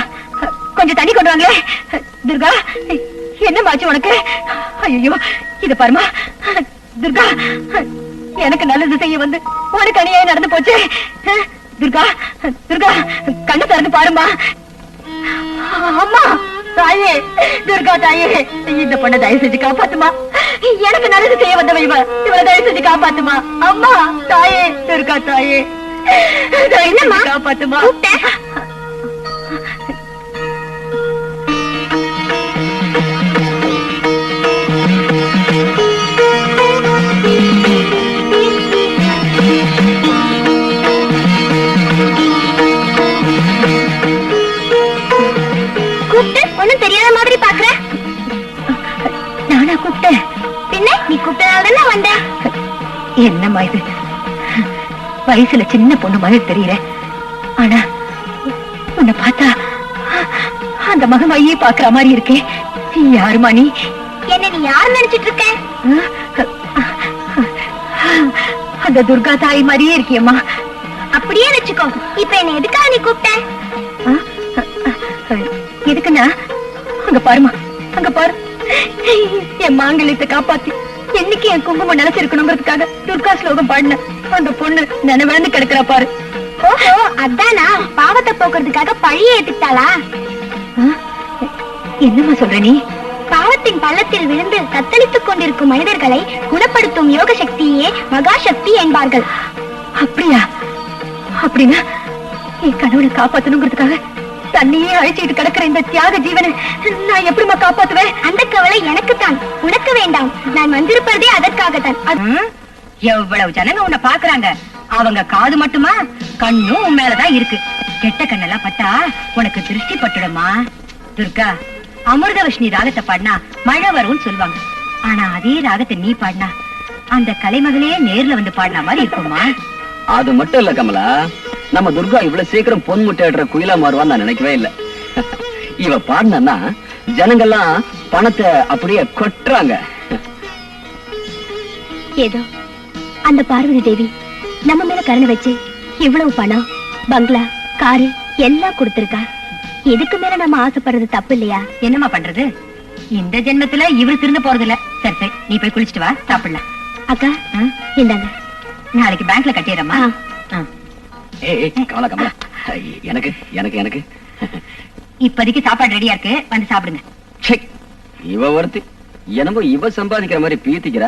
கொஞ்சம் தண்ணி கொண்டு வாங்களே. துர்கா, என்ன மாச்சு உனக்கு? ஐயோ, இத பாருமா. துர்கா, எனக்கு நல்லது செய்ய வந்து உனக்கு அநியாயம் நடந்து போச்சு. துர்கா, துர்கா, கண்ணு திறந்து பாருமா. அம்மா, தாயே, துர்கா தாயே, இந்த பொண்ணை தயவு செஞ்சு காப்பாத்துமா. எனக்கு நல்லது செய்ய வந்தவ இவளை தயவு செஞ்சு காப்பாத்துமா. அம்மா, தாயே, துர்கா தாயே, என்னம்மா? காப்பாத்துமா. ஒண்ணும் தெரியாத மாதிரி பாக்குற. நானா கூப்பிட்டேன்? பின்ன நீ கூப்பிட்டதால வந்த. என்னம்மா இது, வயசுல சின்ன பொண்ணு மாதிரி தெரியல. ஆனா உன்னை பார்த்தா அந்த மகமாயே பாக்குற மாதிரி இருக்கே. யாருமா நீ? என்ன நீ யார் நினைச்சிட்டு இருக்க? அந்த துர்கா தாய் மாதிரியே இருக்கியம்மா. அப்படியே வச்சுக்கோ. இப்ப என்ன எதுக்காக நீ கூப்பிட்ட? எதுக்குன்னா அங்க பாருமா, அங்க பாரு. என் மாங்கல்யத்தை காப்பாத்தி என்னைக்கு என் குங்குமம் நினைச்சிருக்கணுங்கிறதுக்காக துர்கா ஸ்லோகம் பாடின அந்த பொண்ணு நினைவிழந்து கிடக்குறா பாரு. ஓஹோ, அதானா பாவத்தை போக்குறதுக்காக பழிய ஏத்துட்டாளா? என்னம்மா சொல்ற நீ? பாவத்தின் பள்ளத்தில் விழுந்து தத்தளித்துக் கொண்டிருக்கும் மனிதர்களை குணப்படுத்தும் யோக சக்தியே மகா சக்தி என்பார்கள். அப்படியா? அப்படின்னா என் கணவனை காப்பாத்தணுங்கிறதுக்காக தண்ணியே அழிச்சிட்டு கிடக்குற இந்த தியாக ஜீவனை நான் எப்படிமா காப்பாத்துவேன்? அந்த கவலை எனக்குத்தான், உனக்கு வேண்டாம். நான் வந்திருப்பதே அதற்காகத்தான். எவ்வளவு ஜனங்க உன்னை பாக்குறாங்க. அவங்க காது மட்டுமா, கண்ணும் உன் மேலதான் இருக்கு. கெட்ட கண்ணெல்லாம் பட்டா உனக்கு திருஷ்டி பட்டுடுமா. துர்கா, அமிர்தவஷ்ணி ராகத்தை பாடினா மழை வரும்னு சொல்லுவாங்க. ஆனா அதே ராகத்தை நீ பாடினா அந்த கலைமகளே நேர்ல வந்து பாடின மாதிரி இருக்குமா? அது மட்டும் இல்ல கமலா, நம்ம துர்கா இவ்வளவு சீக்கிரம் பொன் முட்டையிடுற குயிலா மாறுவான்னு நான் நினைக்கவே இல்ல. இவ பாடினா ஜனங்கள்லாம் பணத்தை அப்படியே கொட்டுறாங்க. ஏதோ அந்த பார்வதி தேவி நம்ம மேல கருணை வச்சு இவ்வளவு பணம், பங்களா, காரு எல்லாம் கொடுத்திருக்கா. இதுக்கு மேல நம்ம ஆசைப்படுறது தப்பு இல்லையா? என்னம்மா பண்றது? இந்த ஜென்மத்துல இவரு திருந்து போறது இல்ல. சரி சரி, நீ போய் குளிச்சுட்டு வா, சாப்பிடலாம். அக்கா இந்தாங்க. நாளைக்கு பேங்க்ல கட்டிடுறமா. கமலா கமலா, எனக்கு எனக்கு எனக்கு இப்போதைக்கு சாப்பாடு ரெடியா இருக்கு, வந்து சாப்பிடுங்க. இவ ஒருத்தி என்னமோ இவ சம்பாதிக்கிற மாதிரி பீத்திக்கிற.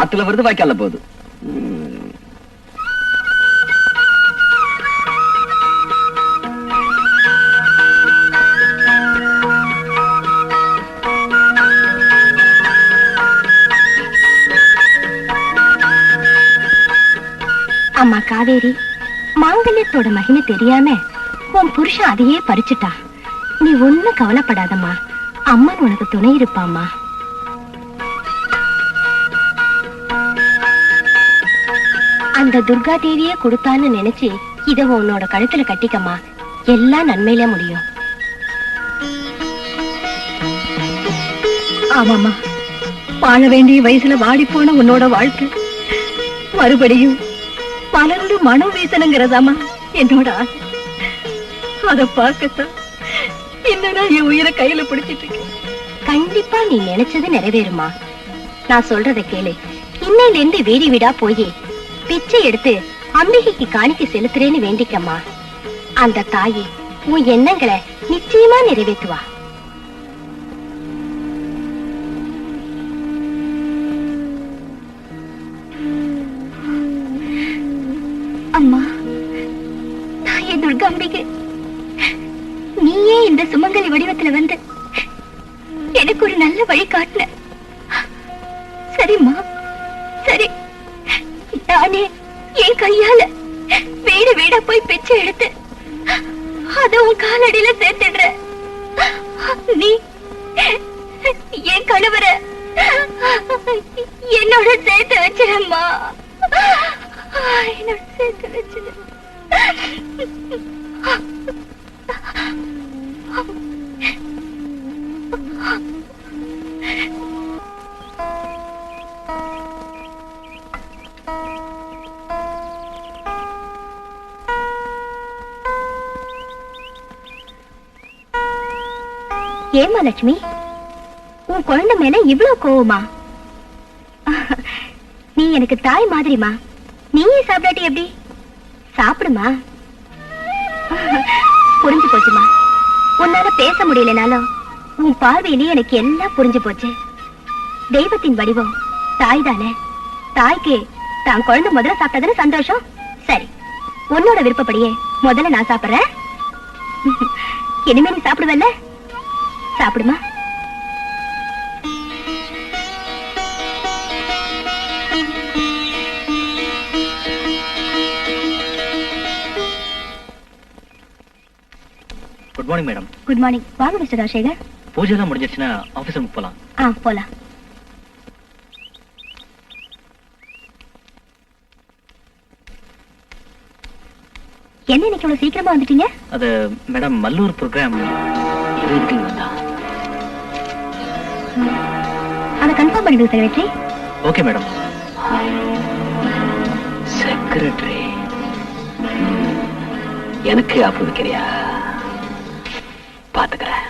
ஆத்துல வருது வாய்க்கால போகுது. அம்மா காவேரி, மாங்கல்யத்தோட மகிமை தெரியாம உன் புருஷன் அதையே பறிச்சுட்டா. நீ ஒண்ணும் கவலைப்படாதம்மா, அம்மன் உனக்கு துணை இருப்பாம்மா. அந்த துர்கா தேவியே கொடுத்தான்னு நினைச்சு இத உன்னோட கழுத்துல கட்டிக்கம்மா, எல்லாம் நன்மையில முடியும். ஆமாமா, வாழ வேண்டிய வயசுல வாடி போன உன்னோட வாழ்க்கை மறுபடியும் மலர்ந்து மனம் வீசணுங்கிறதாமா என்னோட ஆசை. அத பார்க்கத்தான் இன்னும் நான் என் உயிரை கையில பிடிச்சிட்டு இருக்கேன். கண்டிப்பா நீ நினைச்சது நிறைவேறுமா. நான் சொல்றத கேளு. இன்னையில இருந்து வீடி வீடா போய் பிச்சை எடுத்து அம்பிகைக்கு காணிக்கை செலுத்துறேன்னு வேண்டிக்கம்மா. அந்த தாயே உன் எண்ணங்களை நிச்சயமா நிறைவேற்றுவா. அம்மா, தாயே துர்காம்பிகை, நீயே இந்த சுமங்கலி வடிவத்துல வந்து எனக்கு ஒரு நல்ல வழி காட்டின. சரிம்மா, சரி. நானே என் கையால வீடு வீடா போய் பிச்சை எடுத்து அத உன் காலடியில சேர்த்துடுற. நீ என் கணவர என்னோட சேர்த்து வச்சிடம்மா, என்னோட சேர்த்து வச்சிட. ஏமா லட்சுமி, உன் குழந்தை மேல இவ்வளவு கோவமா? நீ எனக்கு தாய் மாதிரிமா, நீயே சாப்பிடாட்டி எப்படி? சாப்பிடுமா. புரிஞ்சு போச்சுமா. உன்னால பேச முடியலனாலும் உன் பார்வையிலேயே எனக்கு எல்லாம் புரிஞ்சு போச்சு. தெய்வத்தின் வடிவம் தாய் தானே. தாய்க்கு தான் குழந்தை முதல்ல சாப்பிட்டதுன்னு சந்தோஷம். சரி, உன்னோட விருப்பப்படியே முதல்ல நான் சாப்பிடுறேன். இனிமே நீ சாப்பிடுவல்ல? சாப்பிடுமா. Good morning madam. Good morning. வாங்க மிஸ்டர் ராஜசேகர். பூஜை எல்லாம் முடிஞ்சிருச்சுன்னா ஆபீஸுக்கு போலாம். போலாம். என்ன இன்னைக்கு இவ்வளவு சீக்கிரமா வந்துட்டீங்க? அது மேடம், மல்லூர் ப்ரோக்ராம் 20 வந்தா. அதை கன்ஃபார்ம் பண்ணிடுங்க செக்ரட்டரி. Okay madam. செக்ரட்டரி எனக்கு ஆப்பு வைக்கிறியா? பாத்துக்கிறேன்.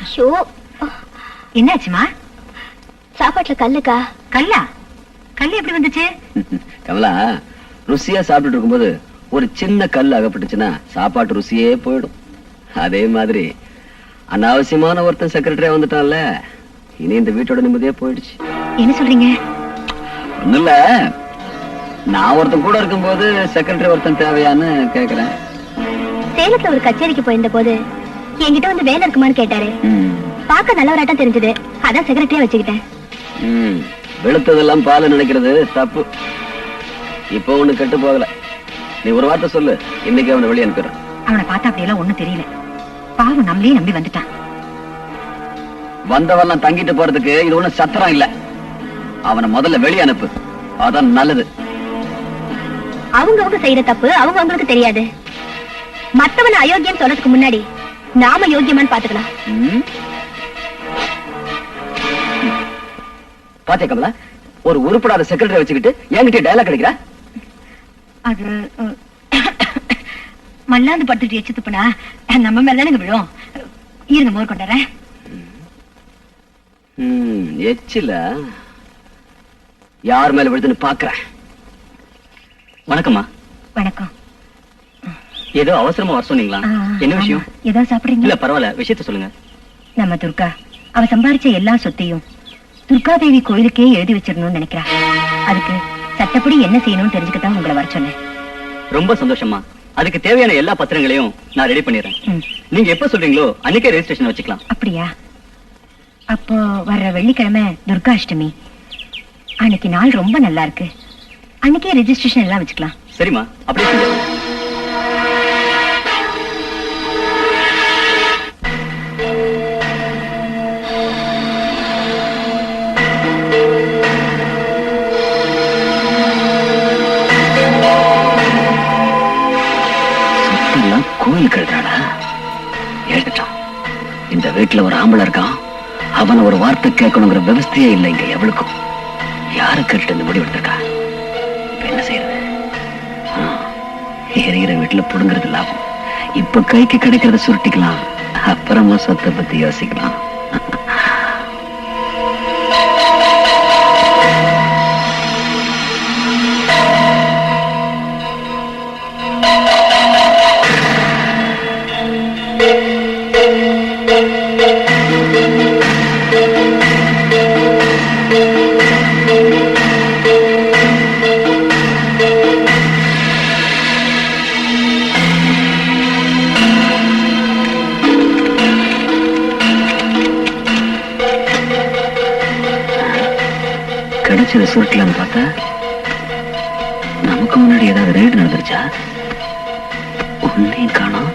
ஐயோ, என்னாச்சுமா? சாப்பாட்டுல கல்லுக்கா? கல்லா? கல்லு எப்படி வந்துச்சு? கமலா, ருசியா சாப்பிட்டுட்டு இருக்கும்போது ஒரு சின்ன கல் அகப்பட்டுச்சுன்னா சாப்பாட்டு ருசியே போயிடும். அதே மாதிரி அனாவசியமான ஒருத்தன் செக்ரட்டரியா வந்துட்டான்ல, இனி இந்த வீட்டோட நிம்மதியே போயிடுச்சு. என்ன சொல்றீங்க? ஒண்ணும் இல்ல, நான் ஒருத்தன் கூட இருக்கும்போது செக்ரட்டரி ஒருத்தன் தேவையான்னு கேக்குறேன். சேலத்துல ஒரு கச்சேரிக்கு போயிருந்த போது என்கிட்ட வந்து வேலை இருக்குமான்னு கேட்டாரு. பார்க்க நல்லவராட்டம் தெரிஞ்சது, அதான் செக்ரட்டரியா வச்சுக்கிட்டேன். வெளுத்ததெல்லாம் பால் நினைக்கிறது தப்பு. இப்போ ஒண்ணு கெட்டு போகல. நீ ஒரு வார்த்தை சொல்லு, இன்னைக்கு அவனை வெளியே அனுப்பிடுறேன். அவனை பார்த்தா அப்படியெல்லாம் ஒண்ணும் தெரியல. பாவம் நம்மளே நம்பி வந்துட்டான். வந்தவெல்லாம் தங்கிட்டு போறதுக்கு இது ஒண்ணும் சத்திரம் இல்ல. அவனை முதல்ல வெளியே அனுப்பு, அதான் நல்லது. அவங்க செய்யற தப்பு அவங்க அவங்களுக்கு தெரியாது. மத்தவன அயோக்கியம் சொல்றதுக்கு முன்னாடி நாம யோக்கியமான்னு பாத்துக்கலாம். பாத்தியா கமலா, ஒரு உருப்படாத செக்ரட்டரி வச்சுக்கிட்டு என்கிட்ட டயலாக் கிடைக்கிறா? அது மல்லாந்து படுத்துட்டு எச்சு துப்புனா நம்ம மேலதானுங்க விழும். இருங்க, மோர் கொண்டாரேன். எச்சில யார் மேல விழுதுன்னு பாக்குறேன். வணக்கம்மா. வணக்கம். ஏதோ அவசரமா வர சொன்னீங்களா? என்ன விஷயம்? ஏதாவது சாப்பிடுறீங்க? இல்ல பரவாயில்ல, விஷயத்த சொல்லுங்க. நம்ம துர்கா அவ சம்பாரிச்ச எல்லா சொத்தையும் துர்காதேவி கோயிலுக்கே எழுதி வச்சிடணும்னு நினைக்கிறா. அதுக்கு சட்டப்படி என்ன செய்யணும்னு தெரிஞ்சுக்கத்தான் உங்களை வர சொன்னேன். ரொம்ப சந்தோஷமா. அதுக்கு தேவையான எல்லா பத்திரங்களையும் நான் ரெடி பண்ணிடுறேன். நீங்க எப்ப சொல்றீங்களோ அன்னைக்கே ரெஜிஸ்ட்ரேஷன் வச்சுக்கலாம். அப்படியா? அப்போ வர்ற வெள்ளிக்கிழமை துர்காஷ்டமி. அன்னைக்கு நாள் ரொம்ப நல்லா இருக்கு. அன்னைக்கே ரெஜிஸ்ட்ரேஷன் எல்லாம் வச்சுக்கலாம். சரிம்மா, அப்படியே செஞ்சிடலாம். கோயில் கழுதாடா எழுதிட்டான். இந்த வீட்டுல ஒரு ஆம்பளை இருக்கான், அவனை ஒரு வார்த்தை கேட்கணுங்கிற விவஸ்தையே இல்லை இங்க எவளுக்கும். யாரு கேட்டு இந்த முடிவு எடுத்திருக்கா? இப்ப என்ன செய்யறது? எரிகிற வீட்டுல புடுங்கிறது லாபம். இப்ப கைக்கு கிடைக்கிறத சுருட்டிக்கலாம், அப்புறமா சொத்தை பத்தி யோசிக்கலாம். கிடைச்சது சுருட்டலான்னு பார்த்தா நமக்கு முன்னாடி ஏதாவது ரைடு நடந்துருச்சா? ஒன்னையும் காணோம்.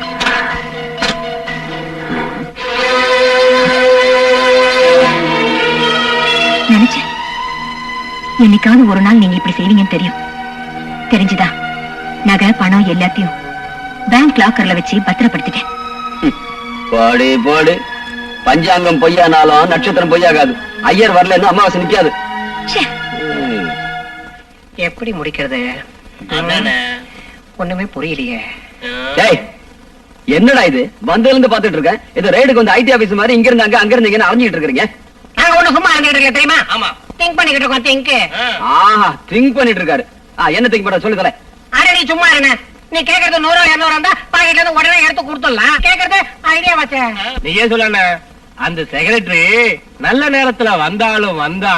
நினைச்சேன் என்னைக்காவது ஒரு நாள் நீங்க இப்படி செய்வீங்கன்னு தெரியும். தெரிஞ்சுதா நகை பணம் எல்லாத்தையும் பேங்க் லாக்கர்ல வச்சு பத்திரப்படுத்திட்டேன். போடு போடு, பஞ்சாங்கம் பொய்யானாலும் நட்சத்திரம் பொய்யாகாது. ஐயர் வரலன்னு அமாவாசை நிக்காது. எப்படி முடிக்கிறது? ஒண்ணுமே புரியலையே. என்னடா இது? வந்ததுல இருந்து பாத்துட்டு இருக்கேன். இது ரைடுக்கு வந்து ஐடி ஆபீஸ் மாதிரி இங்க இருந்து அங்க, அங்க இருந்து அரைஞ்சிட்டு இருக்கீங்க. நாங்க ஒண்ணு சும்மா இருந்துட்டு இருக்கல தெரியுமா? ஆமா, திங்க் பண்ணிட்டு இருக்கோம். திங்க். திங்க் பண்ணிட்டு இருக்காரு. என்ன திங்க் பண்ற சொல்லு தல. அட நீ சும்மா இருங்க. நீ கேக்குறது 100 200 இருந்தா பாக்கெட்ல இருந்து உடனே எடுத்து கொடுத்துடலாம். கேக்குறது ஐடியா வச்சே. நீயே சொல்லல. அந்த செக்ரட்டரி நல்ல நேரத்துல வந்தாலும் வந்தா,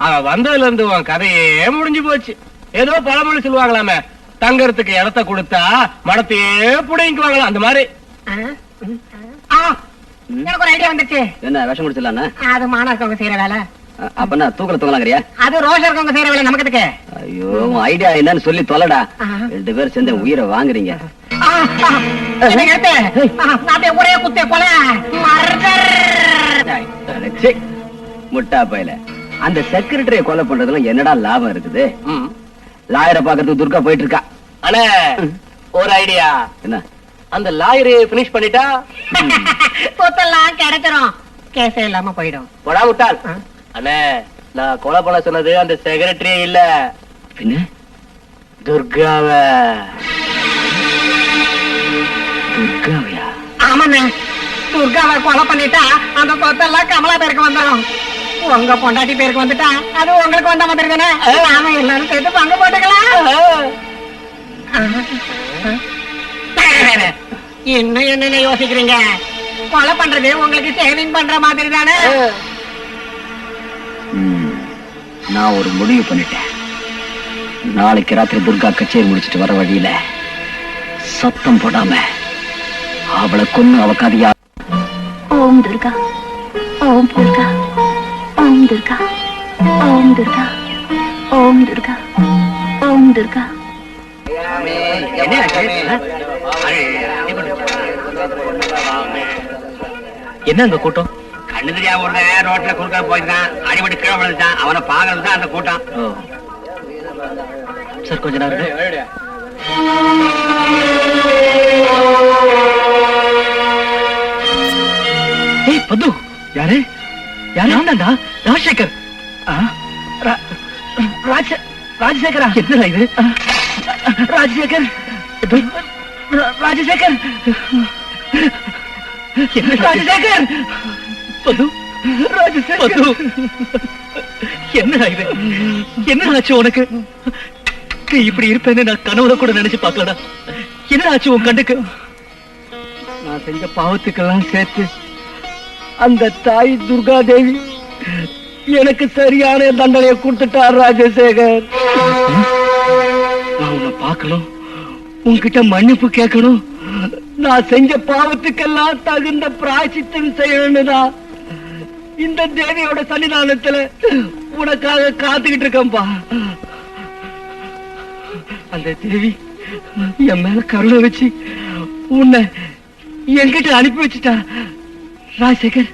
அவன் வந்ததுல இருந்து உன் கதையே முடிஞ்சு போச்சு. ஏதோ பழமொழி சொல்லுவாங்களாமே, தங்கறதுக்கு இடத்த கொடுத்தா மடத்தையே புடிங்குவாங்களாம். அந்த மாதிரி எனக்கு ஒரு ஐடியா வந்துச்சு. என்ன விஷம் முடிச்சிடலாம்? அது மானா இருக்கவங்க செய்யற வேலை. அப்ப தூக்கல தூங்கலாங்கறியா? அது ரோஷா இருக்கவங்க செய்யற வேலை. நமக்கு எதுக்கு? ஐயோ, ஐடியா என்னன்னு சொல்லி தொலைடா. 2 பேரும் சேர்ந்து உயிரை வாங்குறீங்க. ஒரே குத்தே போல முட்டா பையல. அந்த செக்ரட்டரிய கொலை பண்றதுல என்னடா லாபம் இருக்குது? லாயரை பாக்கிறதுக்கு துர்கா போயிட்டு இருக்கா. அண்ணே, ஒரு ஐடியா. என்ன? அந்த லாயரை பினிஷ் பண்ணிட்டா சொத்தெல்லாம் கிடைச்சிரும். கேஸே இல்லாம போயிடும். போடா விட்டால். அண்ணே, நான் கொலை பண்ண சொன்னது அந்த செக்ரட்டரியே இல்ல, பின்ன துர்காவ. துர்காவையா? ஆமாண்ணே, துர்காவை கொலை பண்ணிட்டா அந்த சொத்தெல்லாம் கமலா பேருக்கு வந்துடும். உங்க பொண்டாட்டி பேருக்கு வந்துட்டா அது உங்களுக்கு வந்த மாதிரி தானே. நாம எல்லாரும் சேர்த்து பங்கு போட்டுக்கலாம். இன்னும் என்னென்ன யோசிக்கிறீங்க? கொலை பண்றது உங்களுக்கு சேவிங் பண்ற மாதிரி தானே. நான் ஒரு முடிவு பண்ணிட்டேன். நாளைக்கு ராத்திரி துர்கா கச்சேரி முடிச்சிட்டு வர வழியில சத்தம் போடாம அவளை கொன்னு அவ கதையா. ஓம் துர்கா, ஓம் துர்கா, ஓம் துர்கா, ஓம் துர்கா, ஓம் துர்கா, ஓம் துர்கா. என்ன அங்க கூட்டம்? கண்ணு தெரியாம ஒரு ரோட்ல குறுக்க போயிருக்கான், அடிபடி கீழே விழுந்துட்டான். அவனை பாக்குறது தான் அந்த கூட்டம். சார் கொஞ்ச நேரம். ஏய் பத்து, யாரு? யாருடா? ராஜசேகர். ராஜசேகரா? என்னடா இது? ராஜசேகர், ராஜசேகர், ராஜசேகர், பத்து, ராஜசேகர். என்னடா இது? என்ன ஆச்சு உனக்கு? நீ இப்படி இருப்பேன்னு நான் கனவுல கூட நினைச்சு பார்க்கலடா. என்ன ஆச்சு உன் கண்ணுக்கு? நான் செஞ்ச பாவத்துக்கெல்லாம் சேர்த்து அந்த தாய் துர்கா தேவி எனக்கு சரியான தண்டனையை கொடுத்துட்டார் ராஜசேகர். நான் உன்னை பார்க்கணும், உன்கிட்ட மன்னிப்பு கேட்கணும், நான் செஞ்ச பாவத்துக்கெல்லாம் தகுந்த பிராயச்சித்தம் செய்யணும்னுதான் இந்த தேவியோட சன்னிதானத்துல உனக்காக காத்துக்கிட்டு இருக்கேன்பா. அந்த தேவி என் மேல கருணை வச்சு உன்னை என்கிட்ட அனுப்பி வச்சுட்டா. ராஜசேகர்,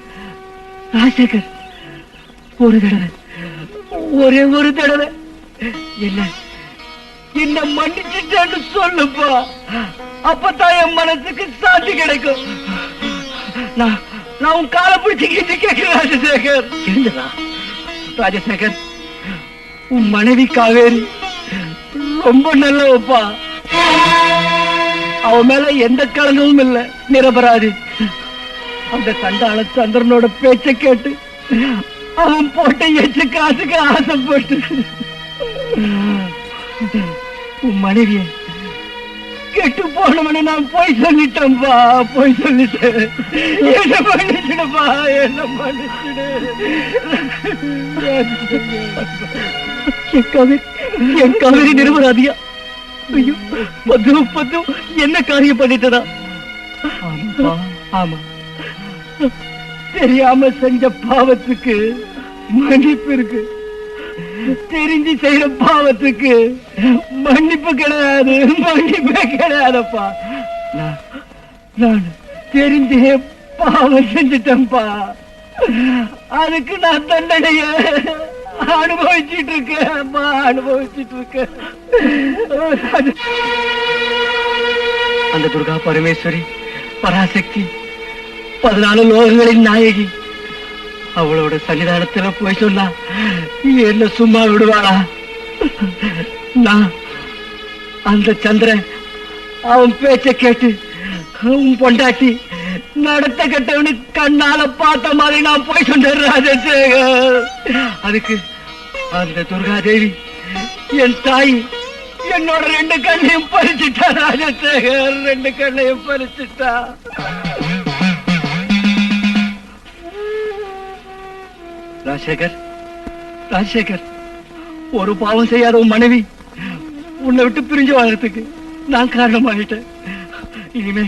ராஜசேகர், ஒரு தடவை, ஒரே ஒரு தடவை என்ன மன்னிச்சுட்டேன்னு சொல்லுப்பா. அப்பதான் என் மனசுக்கு சாந்தி கிடைக்கும். நான் உன் காலை பிடிச்சிக்கிட்டு கேட்கிறேன் ராஜசேகர். எழுந்துடா. ராஜசேகர், உன் மனைவி காவேரி ரொம்ப நல்லவப்பா. அவன் மேல எந்த களங்கமும் இல்ல, நிரபராதி. அந்த சண்டாள சந்திரனோட பேச்ச கேட்டு அவன் போட்ட எச்ச காசுக்கு ஆசைப்பட்டு உன் மனைவிய கெட்டு போனவனு நான் போய் சொல்லிட்டேன்பா, போய் சொல்லிட்டேன். என்ன மன்னிச்சிடுப்பா, என்ன மன்னிச்சிடு. என் காவேரி நிரபராதியா? ஐயோ பத்து பத்து, என்ன காரியம் பண்ணிட்டதா? ஆமாப்பா, ஆமா. தெரியாம செஞ்ச பாவத்துக்கு மன்னிப்பு இருக்கு, தெரிஞ்சு செய்யற பாவத்துக்கு மன்னிப்பு கிடையாது, மன்னிப்பே கிடையாதப்பா. நான் தெரிஞ்சே பாவம் செஞ்சுட்டேன்பா. அதுக்கு நான் தண்டனைய அனுபவிச்சுட்டு இருக்கேன்ப்பா, அனுபவிச்சுட்டு இருக்கேன். அந்த துர்கா பரமேஸ்வரி பராசக்தி 14 லோகங்களின் நாயகி, அவளோட சன்னிதானத்துல போய் சொன்னா என்ன சும்மா விடுவாளா? நான் அந்த சந்திரன் அவன் பேச்ச கேட்டு உன் பொண்டாட்டி நடத்த கட்டவனு கண்ணால பார்த்த மாதிரி நான் போய் சொன்னேன் ராஜசேகர். அதுக்கு அந்த துர்கா தேவி என் தாய் என்னோட 2 கண்ணையும் பறிச்சுட்டா ராஜசேகர், 2 கண்ணையும் பறிச்சுட்டா. ராஜசேகர், ராஜசேகர், ஒரு பாவம் செய்யாத உன் மனைவி உன்னை விட்டு பிரிஞ்சு வாழறதுக்கு நான் காரணமாயிட்டேன். இனிமே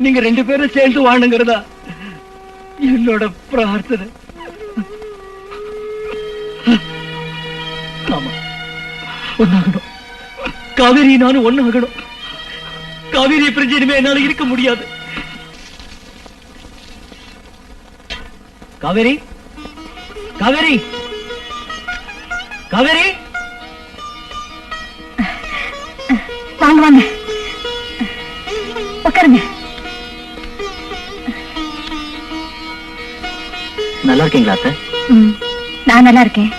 நீங்க 2 பேரும் சேர்ந்து வாழுங்கிறதா என்னோட பிரார்த்தனை. ஆமா, ஒன்னாகணும். காவேரி நானும் ஒன்னாகணும். காவேரியை பிரிஞ்சு இனிமே என்னால இருக்க முடியாது. காவேரி, காவேரி, காவேரி, வாங்க வாங்க, உட்காருங்க. நல்லா இருக்கீங்களா அத்தை? நான் நல்லா இருக்கேன்.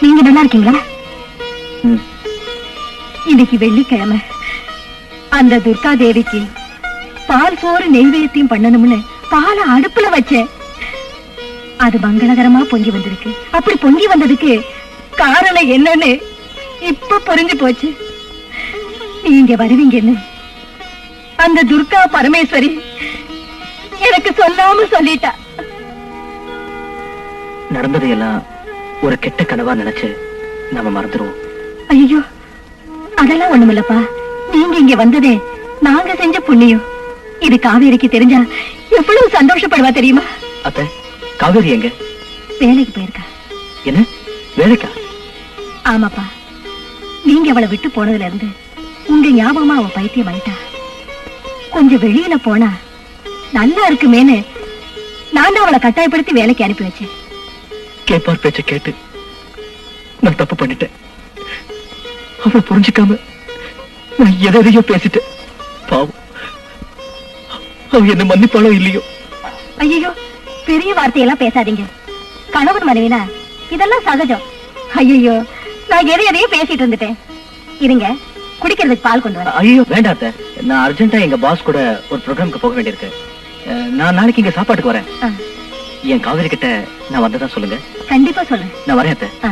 நீங்க நல்லா இருக்கீங்களா? ம். இன்னைக்கு வெள்ளிக்கிழமை. அந்த துர்கா தேவிக்கு பால் சோறு நெய்வேத்தியம் பண்ணணும்னு பாலை அடுப்புல வச்சேன். அது மங்களகரமா பொங்கி வந்திருக்கு. அப்படி பொங்கி வந்ததுக்கு காரணம் என்னன்னு இப்ப புரிஞ்சு போச்சு. நீங்க வருவீங்கன்னு அந்த துர்கா பரமேஸ்வரி எனக்கு சொல்லாம சொல்லிட்டா. நடந்ததையெல்லாம் ஒரு கெட்ட கனவா நினைச்சு நாம மறந்துடுவோம். ஐயோ, அதெல்லாம் ஒண்ணுமில்லப்பா. நீங்க இங்க வந்ததே நாங்க செஞ்ச புண்ணியம். இது காவேரிக்கு தெரிஞ்சா எவ்வளவு சந்தோஷப்படுவா தெரியுமா? அத்தை, காவேரி எங்க? வேலைக்கு போயிருக்கா. என்ன வேலைக்கா? ஆமாப்பா, நீங்க அவளை விட்டு போனதுல இருந்து உங்க ஞாபகமா அவ பைத்தியம் ஆயிட்டா. கொஞ்சம் வெளியில போனா நல்லா இருக்குமேன்னு நான் தான் அவளை கட்டாயப்படுத்தி வேலைக்கு அனுப்பி வச்சேன். கேப்பார் பேச்ச கேட்டு நான் தப்பு பண்ணிட்டேன். அவளை புரிஞ்சுக்காம நான் எதையோ பேசிட்டேன். பாவம், அவ என்ன மன்னிப்பாளோ இல்லையோ. ஐயோ, பெரிய வார்த்தையெல்லாம் பேசாதீங்க. கணவன் மனைவினா இதெல்லாம் சகஜம். ஐயோ, நான் எதையும் பேசிட்டு இருந்துட்டேன். இருங்க, குடிக்கிறதுக்கு பால் கொண்டு வரேன். ஐயோ வேண்டாம் அத்தை, நான் அர்ஜென்ட்டா எங்க பாஸ் கூட ஒரு ப்ரோக்ராமுக்கு போக வேண்டியிருக்கு. நான் நாளைக்கு இங்க சாப்பாட்டுக்கு வரேன். ஆ, என் காவேரி கிட்ட நான் வந்ததா சொல்லுங்க. கண்டிப்பா சொல்லு. நான் வரேன் அத்தை. ஆ.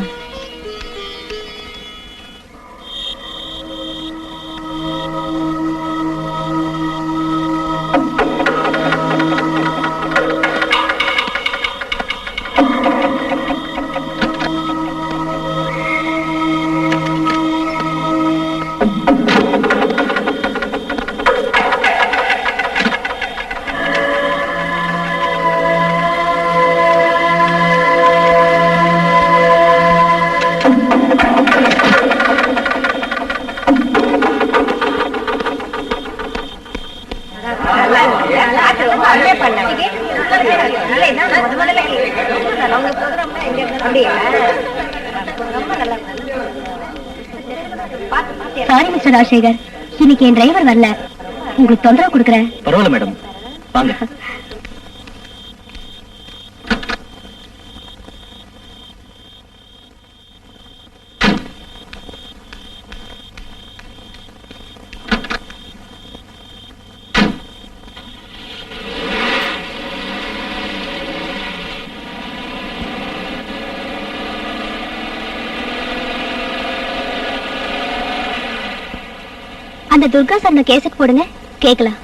சாரி மிஸ்டர் ராஜசேகர், இன்னைக்கு என் டிரைவர் வரல. உங்களுக்கு தொந்தரவு கொடுக்குறேன். பரவாயில்ல மேடம், வாங்க. அந்த துர்கா சொன்ன கேசட் போடுங்க, கேக்கலாம்.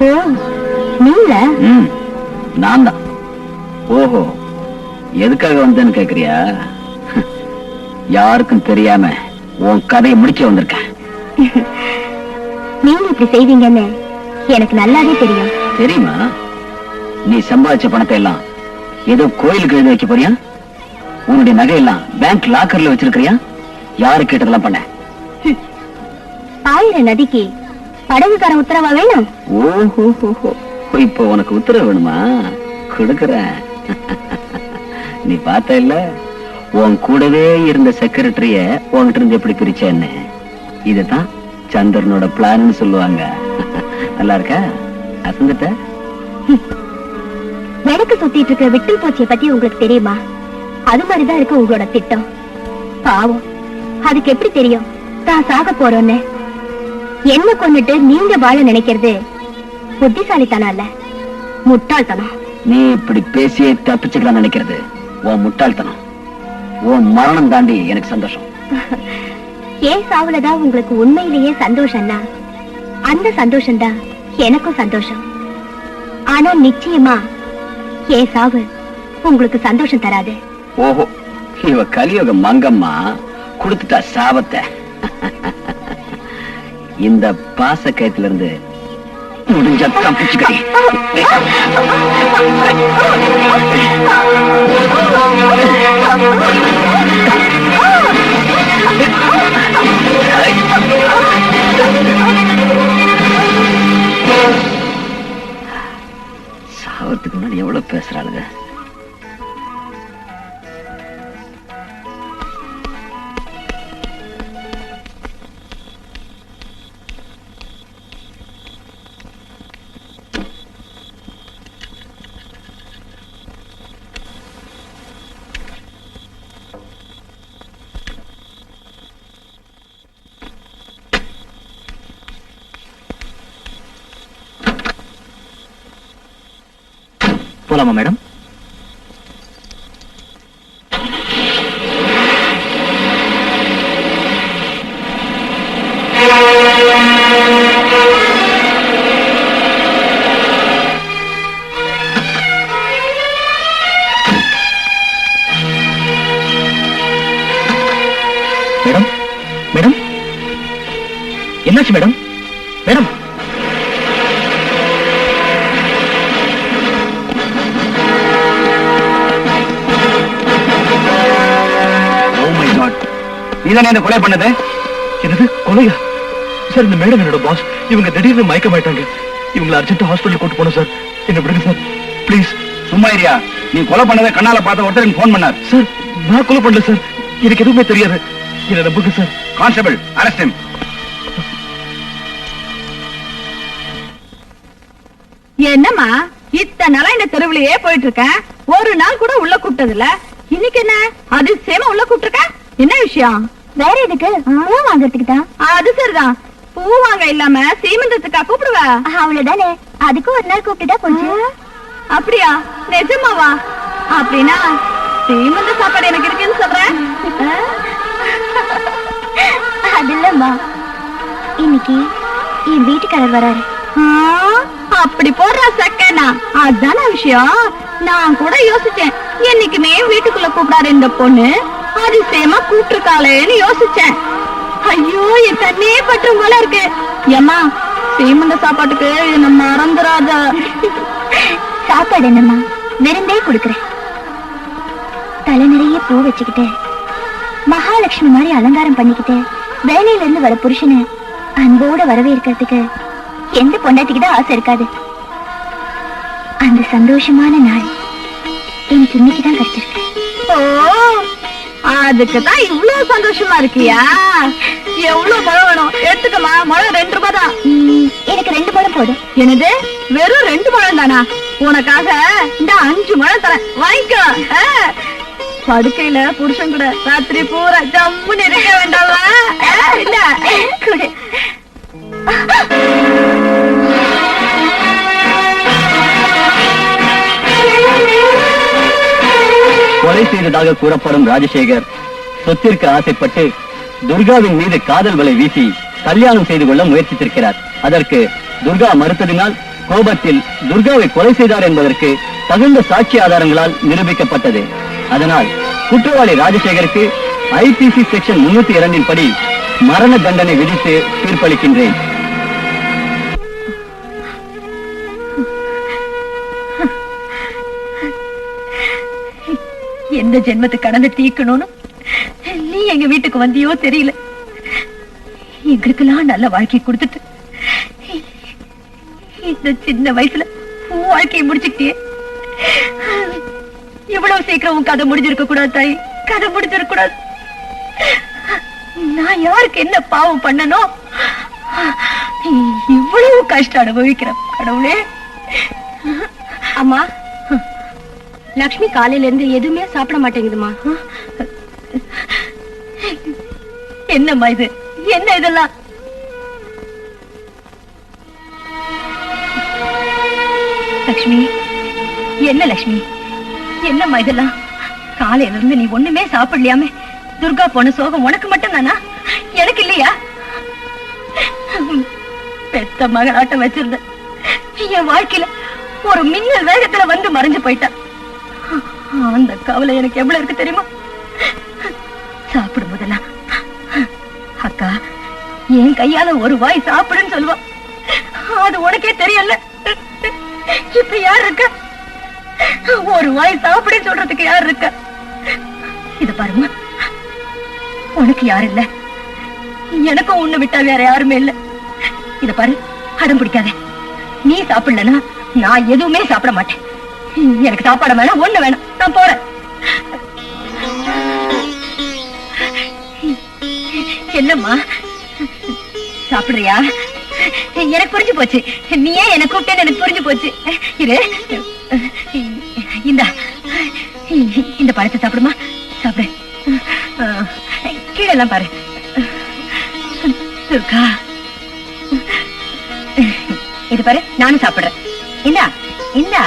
ஓ, நீங்க நான் தான். ஓஹோ, எதுக்காக வந்தேன்னு கேக்குறியா? யாருக்கும் தெரியாம உன் கதையை முடிச்சு வந்திருக்கேன். நீங்க இப்படி செய்வீங்கன்னு எனக்கு நல்லாவே தெரியும். தெரியுமா? நீ சம்பாதிச்ச பணத்தை எல்லாம் ஏதோ கோயிலுக்கு எழுதி வைக்க போறியா? உன்னுடைய நகையெல்லாம் பேங்க் லாக்கர்ல வச்சிருக்கிறியா? யாரு கேட்டதெல்லாம் பண்ண? 1000 நதிக்கு படகுக்கார உத்தரவா வேணும்? ஓஹோ, இப்போ உனக்கு உத்தரவு வேணுமா? கொடுக்கறேன். நீ பார்த்த இல்ல, உன் கூடவே இருந்த செக்ரட்டரிய உன்கிட்ட இருந்து எப்படி பிரிச்சேன்னு. இதுதான் சந்திரனோட பிளான்னு சொல்லுவாங்க. நல்லா இருக்கா? அசந்துட்ட? விளக்கு சுத்திட்டு இருக்க விட்டில் பூச்சியை பத்தி உங்களுக்கு தெரியுமா? அது மாதிரிதான் இருக்கு உங்களோட திட்டம். பாவம், அதுக்கு எப்படி தெரியும் தான் சாக போறோன்னு? என்ன கொண்டுட்டு நீங்க வாழ நினைக்கிறது புத்திசாலித்தனம் இல்ல, முட்டாள்தனம். நீ இப்படி பேசியே தப்பிச்சுக்கலாம் நினைக்கிறது உன் முட்டாள்தனம். உன் மரணம் தாண்டி எனக்கு சந்தோஷம். ஏன் சாவுலதான் உங்களுக்கு உண்மையிலேயே சந்தோஷம்னா அந்த சந்தோஷம் தான் எனக்கும் சந்தோஷம். ஆனா நிச்சயமா ஏன் சாவு உங்களுக்கு சந்தோஷம் தராது. ஓஹோ, இவ கலியுக மங்கம்மா கொடுத்துட்டா சாபத்தை. இந்த பாச கயத்துல இருந்து முடிஞ்ச தப்பிச்சுக்கடி. சாவத்துக்கு முன்னாடி எவ்வளவு பேசுறாளுங்க. போலாமா மேடம்? மேடம், மேடம், என்னாச்சு மேடம்? மேடம், நீதானே என்ன கொலை பண்ணது? என்னது கொலையா? சார், இந்த மேடம் என்னோட பாஸ். இவங்க திடீர்னு மயக்கமாயிட்டாங்க. இவங்களை அர்ஜென்ட் ஹாஸ்பிட்டல் கூட்டு போனோம் சார். என்ன விடுங்க சார், ப்ளீஸ். சும்மா இரியா. நீ கொலை பண்ணதை கண்ணால பார்த்த ஒருத்தர் எனக்கு போன் பண்ணார். சார், நான் கொலை பண்ணல சார். எனக்கு எதுவுமே தெரியாது. என்ன நம்புங்க சார். Constable, arrest him. என்னம்மா இத்தனை நாளா இந்த தெருவுலயே போயிட்டு இருக்கேன், ஒரு நாள் கூட உள்ள கூப்பிட்டது இல்ல. இன்னைக்கு என்ன அதிசயமா உள்ள கூப்பிட்டுருக்க? என்ன விஷயம்? வேற எதுக்கு? பூ வாங்கறதுக்கு தான். அது சரிதான், பூ வாங்க இல்லாம சீமந்தத்துக்கா கூப்பிடுவ? அவ்வளவுதானே, அதுக்கு ஒரு நாள் கூப்பிட்டுட்டா கொஞ்சம். அப்படியா? நிஜமாவா? அப்படின்னா சீமந்த சாப்பாடு எனக்கு இருக்குன்னு சொல்றேன். அது இல்லம்மா, இன்னைக்கு என் வீட்டுக்காரர் வராரு. அப்படி போடுறா சக்கனா, அதான விஷயம். நான் கூட யோசிச்சேன், என்னைக்குமே வீட்டுக்குள்ள கூப்பிடாரு இந்த பொண்ணு, அதிசயமா கூப்பிட்டுருக்காளேன்னு யோசிச்சேன். ஐயோ, என் கண்ணே பற்றும் போல இருக்கு. ஏம்மா, சீமந்த சாப்பாட்டுக்கு என்ன மறந்துடாத. சாப்பாடு என்னம்மா, விருந்தே கொடுக்கறேன். தலை நிறைய பூ வச்சுக்கிட்டு மகாலட்சுமி மாதிரி அலங்காரம் பண்ணிக்கிட்டு வேலையில இருந்து வர புருஷனை அன்போட வரவேற்கிறதுக்கு எந்த பொண்டாட்டிக்கு தான் ஆசை இருக்காது? அந்த சந்தோஷமான நாள் எனக்கு இன்னைக்குதான் கிடைச்சிருக்கு. ஓ, அதுக்குதான் இவ்வளவு சந்தோஷமா இருக்கியா? எவ்வளவு பழம் வேணும்? எடுத்துக்கமா, முழம் 2 ரூபாய் தான். எனக்கு 2 பழம் போதும். என்னது, வெறும் 2 முழம் தானா? உனக்காக இந்த 5 முழம் தரேன், வாங்கிக்கோ. படுக்கையில புருஷன் கூட ராத்திரி பூரா ஜம்முன்னு இருக்க வேண்டாமா? இல்ல கொடு. கொலை செய்ததாக கூறப்படும் ராஜசேகர் சொத்திற்கு ஆசைப்பட்டு துர்காவின் மீது காதல் வலை வீசி கல்யாணம் செய்து கொள்ள முயற்சித்திருக்கிறார். அதற்கு துர்கா மறுத்ததினால் கோபத்தில் துர்காவை கொலை செய்தார் என்பதற்கு தகுந்த சாட்சி ஆதாரங்களால் நிரூபிக்கப்பட்டது. அதனால் குற்றவாளி ராஜசேகருக்கு ஐபிசி செக்ஷன் 302 படி மரண தண்டனை விதித்து தீர்ப்பளிக்கின்றேன். எந்த ஜென்மத்தை கடந்து தீக்கணும்னு நீ எங்க வீட்டுக்கு வந்தியோ தெரியல. எங்களுக்கெல்லாம் நல்ல வாழ்க்கை கொடுத்துட்டு இந்த சின்ன வயசுல வாழ்க்கையை முடிச்சுக்கிட்டே. இவ்வளவு சீக்கிரம் உன் கதை முடிஞ்சிருக்க கூடாது தாய், கதை முடிஞ்சிருக்க கூடாது. நான் யாருக்கு என்ன பாவம் பண்ணனோ இவ்வளவு கஷ்டம் அனுபவிக்கிறேன் கடவுளே. அம்மா, லக்ஷ்மி காலையில இருந்து எதுவுமே சாப்பிட மாட்டேங்குதுமா. என்னம்மா இது? என்ன இதெல்லாம்? லக்ஷ்மி, என்ன லக்ஷ்மி, என்னம்மா இதெல்லாம்? காலையில இருந்து நீ ஒண்ணுமே சாப்பிடலையாமே? துர்கா போன சோகம் உனக்கு மட்டும் தானா? எனக்கு இல்லையா? பெத்த மகனாட்டம் வச்சிருந்த என் வாழ்க்கையில ஒரு மின்னல் வேகத்துல வந்து மறைஞ்சு போயிட்டா. அந்த கவலை எனக்கு எவ்வளவு இருக்கு தெரியுமா? சாப்பிடும் போதெல்லாம் அக்கா என் கையால ஒரு வாய் சாப்பிடுன்னு சொல்லுவா. அது உனக்கே தெரியல. இப்ப யார் இருக்கா? ஒரு வாய் சாப்பிடுன்னு சொல்றதுக்கு யார் இருக்கா? இது பாருமா, உனக்கு யாரு இல்ல, எனக்கும் உன்னை விட்டா வேற யாருமே இல்ல. இத பாரு, அடம் பிடிக்காத. நீ சாப்பிடலனா நான் எதுவுமே சாப்பிட மாட்டேன். எனக்கு சாப்பாடு வேணாம், ஒண்ணு வேணாம், நான் போறேன். என்னம்மா சாப்பிடுறியா? எனக்கு புரிஞ்சு போச்சு, நீ ஏன் என்ன கூப்பிட்டேன்னு எனக்கு புரிஞ்சு போச்சு. இரு, இந்த பழத்தை சாப்பிடுமா, சாப்பிடு. கீழே எல்லாம் பாரு. துர்கா, இது பாரு, நானும் சாப்பிடுறேன். இந்தா இந்தா.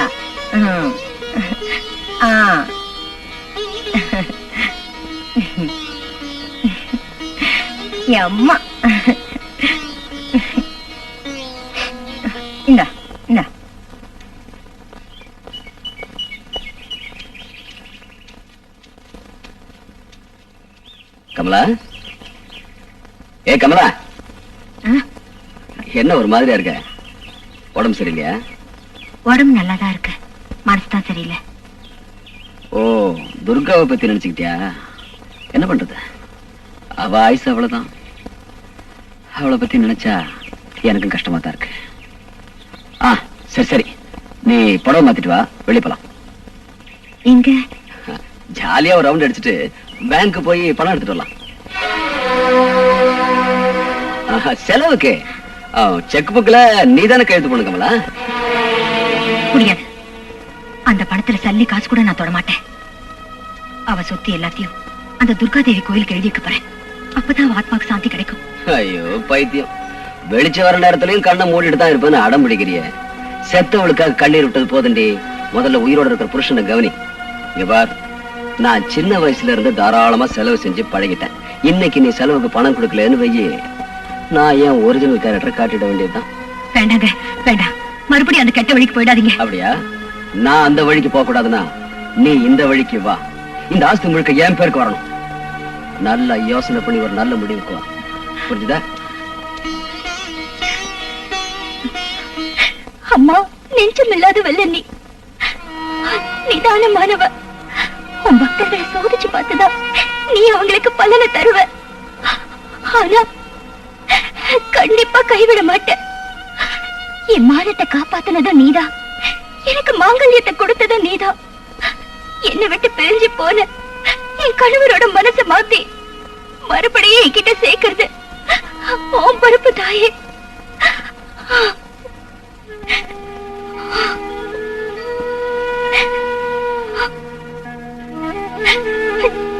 அம்மா, இந்தா இந்தா. கமலா, ஏ கமலா, என்ன ஒரு மாதிரியா இருக்க? உடம்பு சரியில்லையா? உடம்பு நல்லாதான் இருக்கு, மனசுதான் சரியில்லை. ஓ, துர்காவை பத்தி நினைச்சுக்கிட்டியா? என்ன பண்றது, அவ ஆயுசு அவ்வளவுதான். அவளை பத்தி நினைச்சா எனக்கும் கஷ்டமா தான் இருக்கு. சரி சரி, நீ புடவை மாத்திட்டு வா, வெளியே போலாம். எங்க? ஜாலியா ஒரு ரவுண்ட் அடிச்சுட்டு பேங்க் போய் பணம் எடுத்துட்டு வரலாம். செலவுக்கு செக் புக்ல நீதானே கையெழுத்து போன கமலா? முடியாது. அந்த பணத்துல சல்லி காசு கூட நான் தொட மாட்டேன். அவ சொத்து எல்லாத்தையும் அந்த துர்காதேவி கோயிலுக்கு எழுதி வைக்க போறேன். அப்பதான் அவ ஆத்மாக்கு சாந்தி கிடைக்கும். ஐயோ பைத்தியம், வெளிச்ச வர நேரத்திலயும் கண்ணை மூடிட்டு தான் இருப்பேன்னு அடம் பிடிக்கிறிய. செத்தவளுக்காக கண்ணீர் விட்டது போதண்டி, முதல்ல உயிரோட இருக்கிற புருஷனை கவனி. இங்க பார், நான் சின்ன வயசுல இருந்து தாராளமா செலவு செஞ்சு பழகிட்டேன். இன்னைக்கு நீ செலவுக்கு பணம் கொடுக்கலன்னு வையி, நான் ஏன் ஒரிஜினல் கேரக்டரை காட்டிட வேண்டியதுதான். வேண்டாங்க, வேண்டாம், மறுபடியும் அந்த கெட்ட வழிக்கு போயிடாதீங்க. அப்படியா? நான் அந்த வழிக்கு போக கூடாதுன்னா நீ இந்த வழிக்கு வா. இந்த ஆஸ்தி முழுக்க என் பேருக்கு வரணும். நல்லா யோசனை பண்ணி ஒரு நல்ல முடிவுக்கு வா, புரிஞ்சுதா? அம்மா, நெஞ்சமில்லாத வெள்ள நிதானமானவ. உன் பக்தர்களை சோதிச்சு பார்த்துதா நீ அவங்களுக்கு பலனை தருவ. ஆனா கண்டிப்பா கைவிட மாட்டேன். என் மானத்தை காப்பாத்தினதும் நீதான், எனக்கு மாங்கல்யத்தை கொடுத்ததும் நீதான். என்னை விட்டு பிரிஞ்சு போன என் கணவரோட மனசை மாத்தி மறுபடியும் என்கிட்ட சேர்க்கிறது உன் பொறுப்பு தாயே.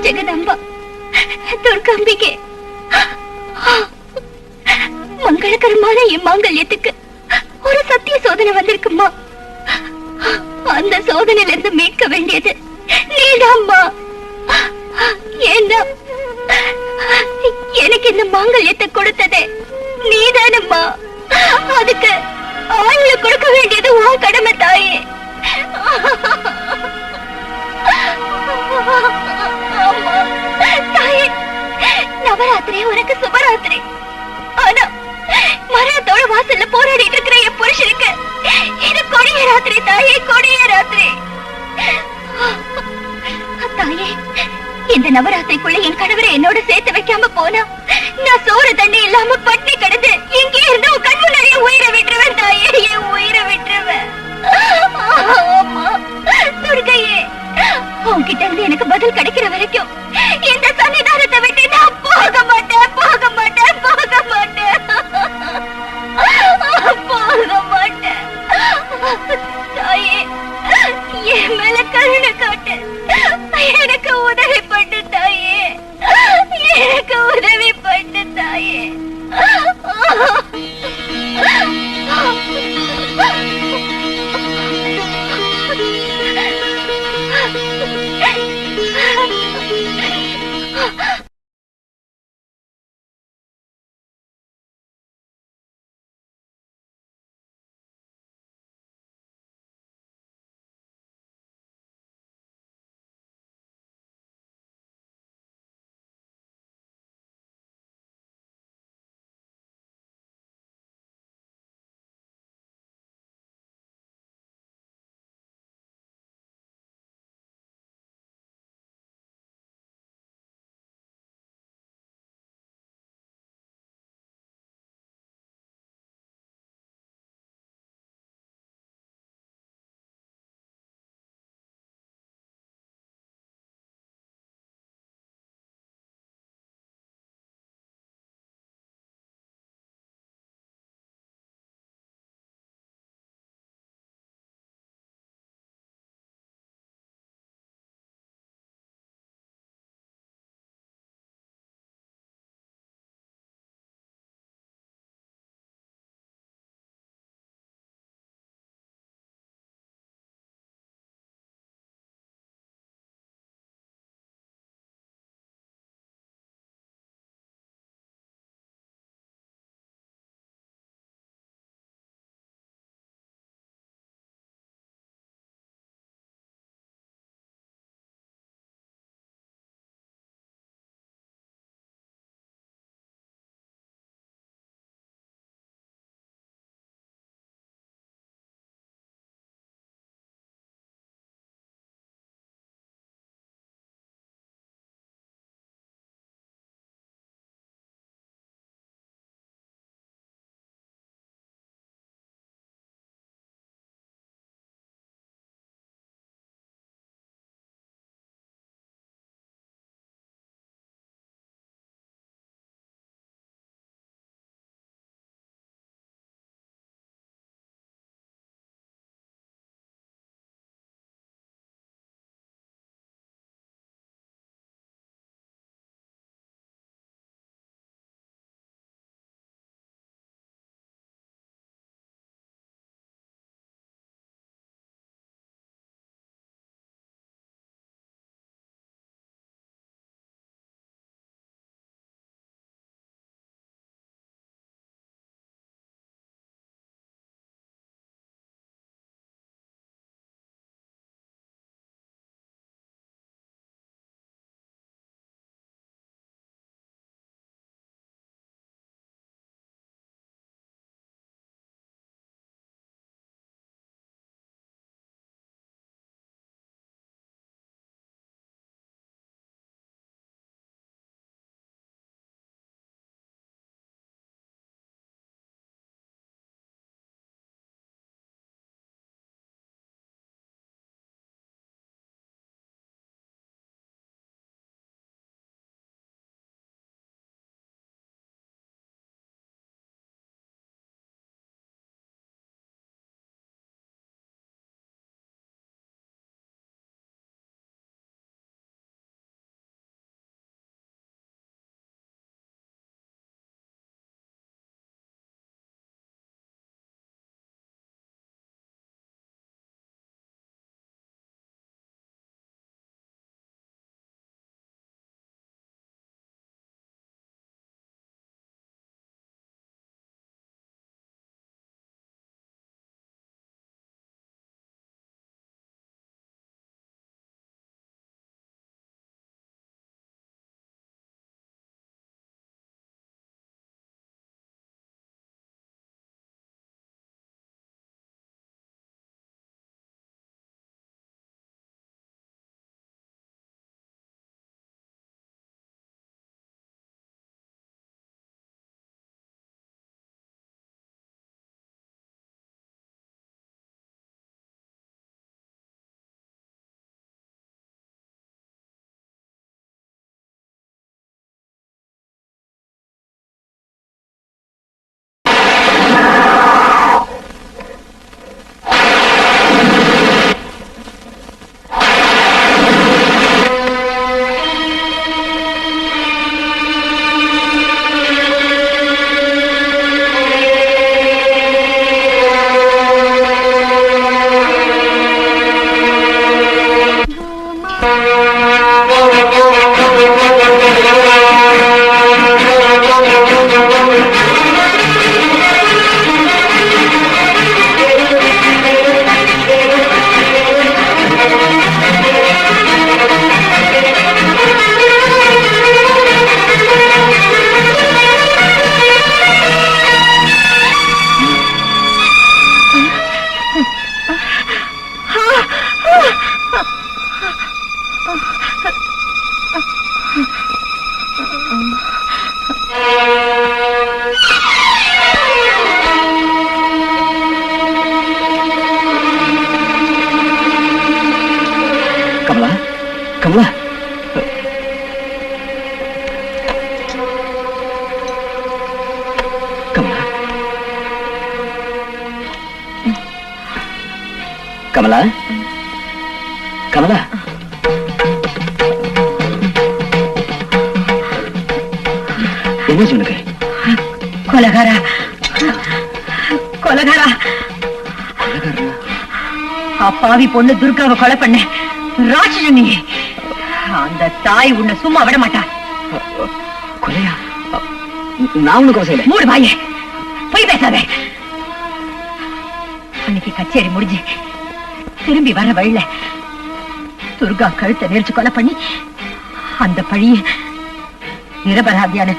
ஜெகதம்பா, துர்காம்பிகே, மங்களகரமான என் மாங்கல்யத்துக்கு ஒரு சத்திய சோதனை வந்திருக்குமா. அந்த சோதனையில இருந்து மீட்க வேண்டியது நீதாம்மா. ஏன்னா எனக்கு இந்த மாங்கல்யத்தை கொடுத்ததே நீதானம்மா. அதுக்கு ஆயுள கொடுக்க வேண்டியது உன் கடமை தாயே. தாயே, நவராத்திரி உனக்கு சுபராத்திரி. ஆனா மரணத்தோட வாசல்ல போராடிட்டு இருக்கிற என் புருஷனுக்கு இது கொடிய ராத்திரி தாயே, கொடிய ராத்திரி. தாயே, இந்த நவராத்திரிக்குள்ள என் கணவரை என்னோட சேர்த்து வைக்காம போனா நான் சோறு தண்ணி இல்லாம பட்டி கிடந்து இங்கே இருந்து உன் கண் முன்னாடியே உயிரை விட்டுருவேன் தாயே, என் உயிரை விட்டுருவேன். துர்கையே, உன்கிட்ட இருந்து எனக்கு பதில் கிடைக்கிற வரைக்கும் இந்த சன்னிதானத்தை விட்டு நான் போக மாட்டேன், போக மாட்டேன், போக மாட்டேன், போக மாட்டேன். தாயே, என் மேல கருணை கமலா கமலா என்ன சொல்லுங்க? கொலகாரா கொலகாரா அப்பாவி பொண்ணு துர்காவை கொலை பண்ண ராட்சசனி. அந்த தாய் உன்னை சும்மா விட மாட்டா. கொலையா? நான் ஒண்ணு கொலை செய்யல. மூடு வாயே, போய் பேசாத. அன்னைக்கு கச்சேரி முடிஞ்சு திரும்பி வர வழியில துர்கா கழுத்தை நெரிச்சு கொலை பண்ணி அந்த பழிய நிரபராதியான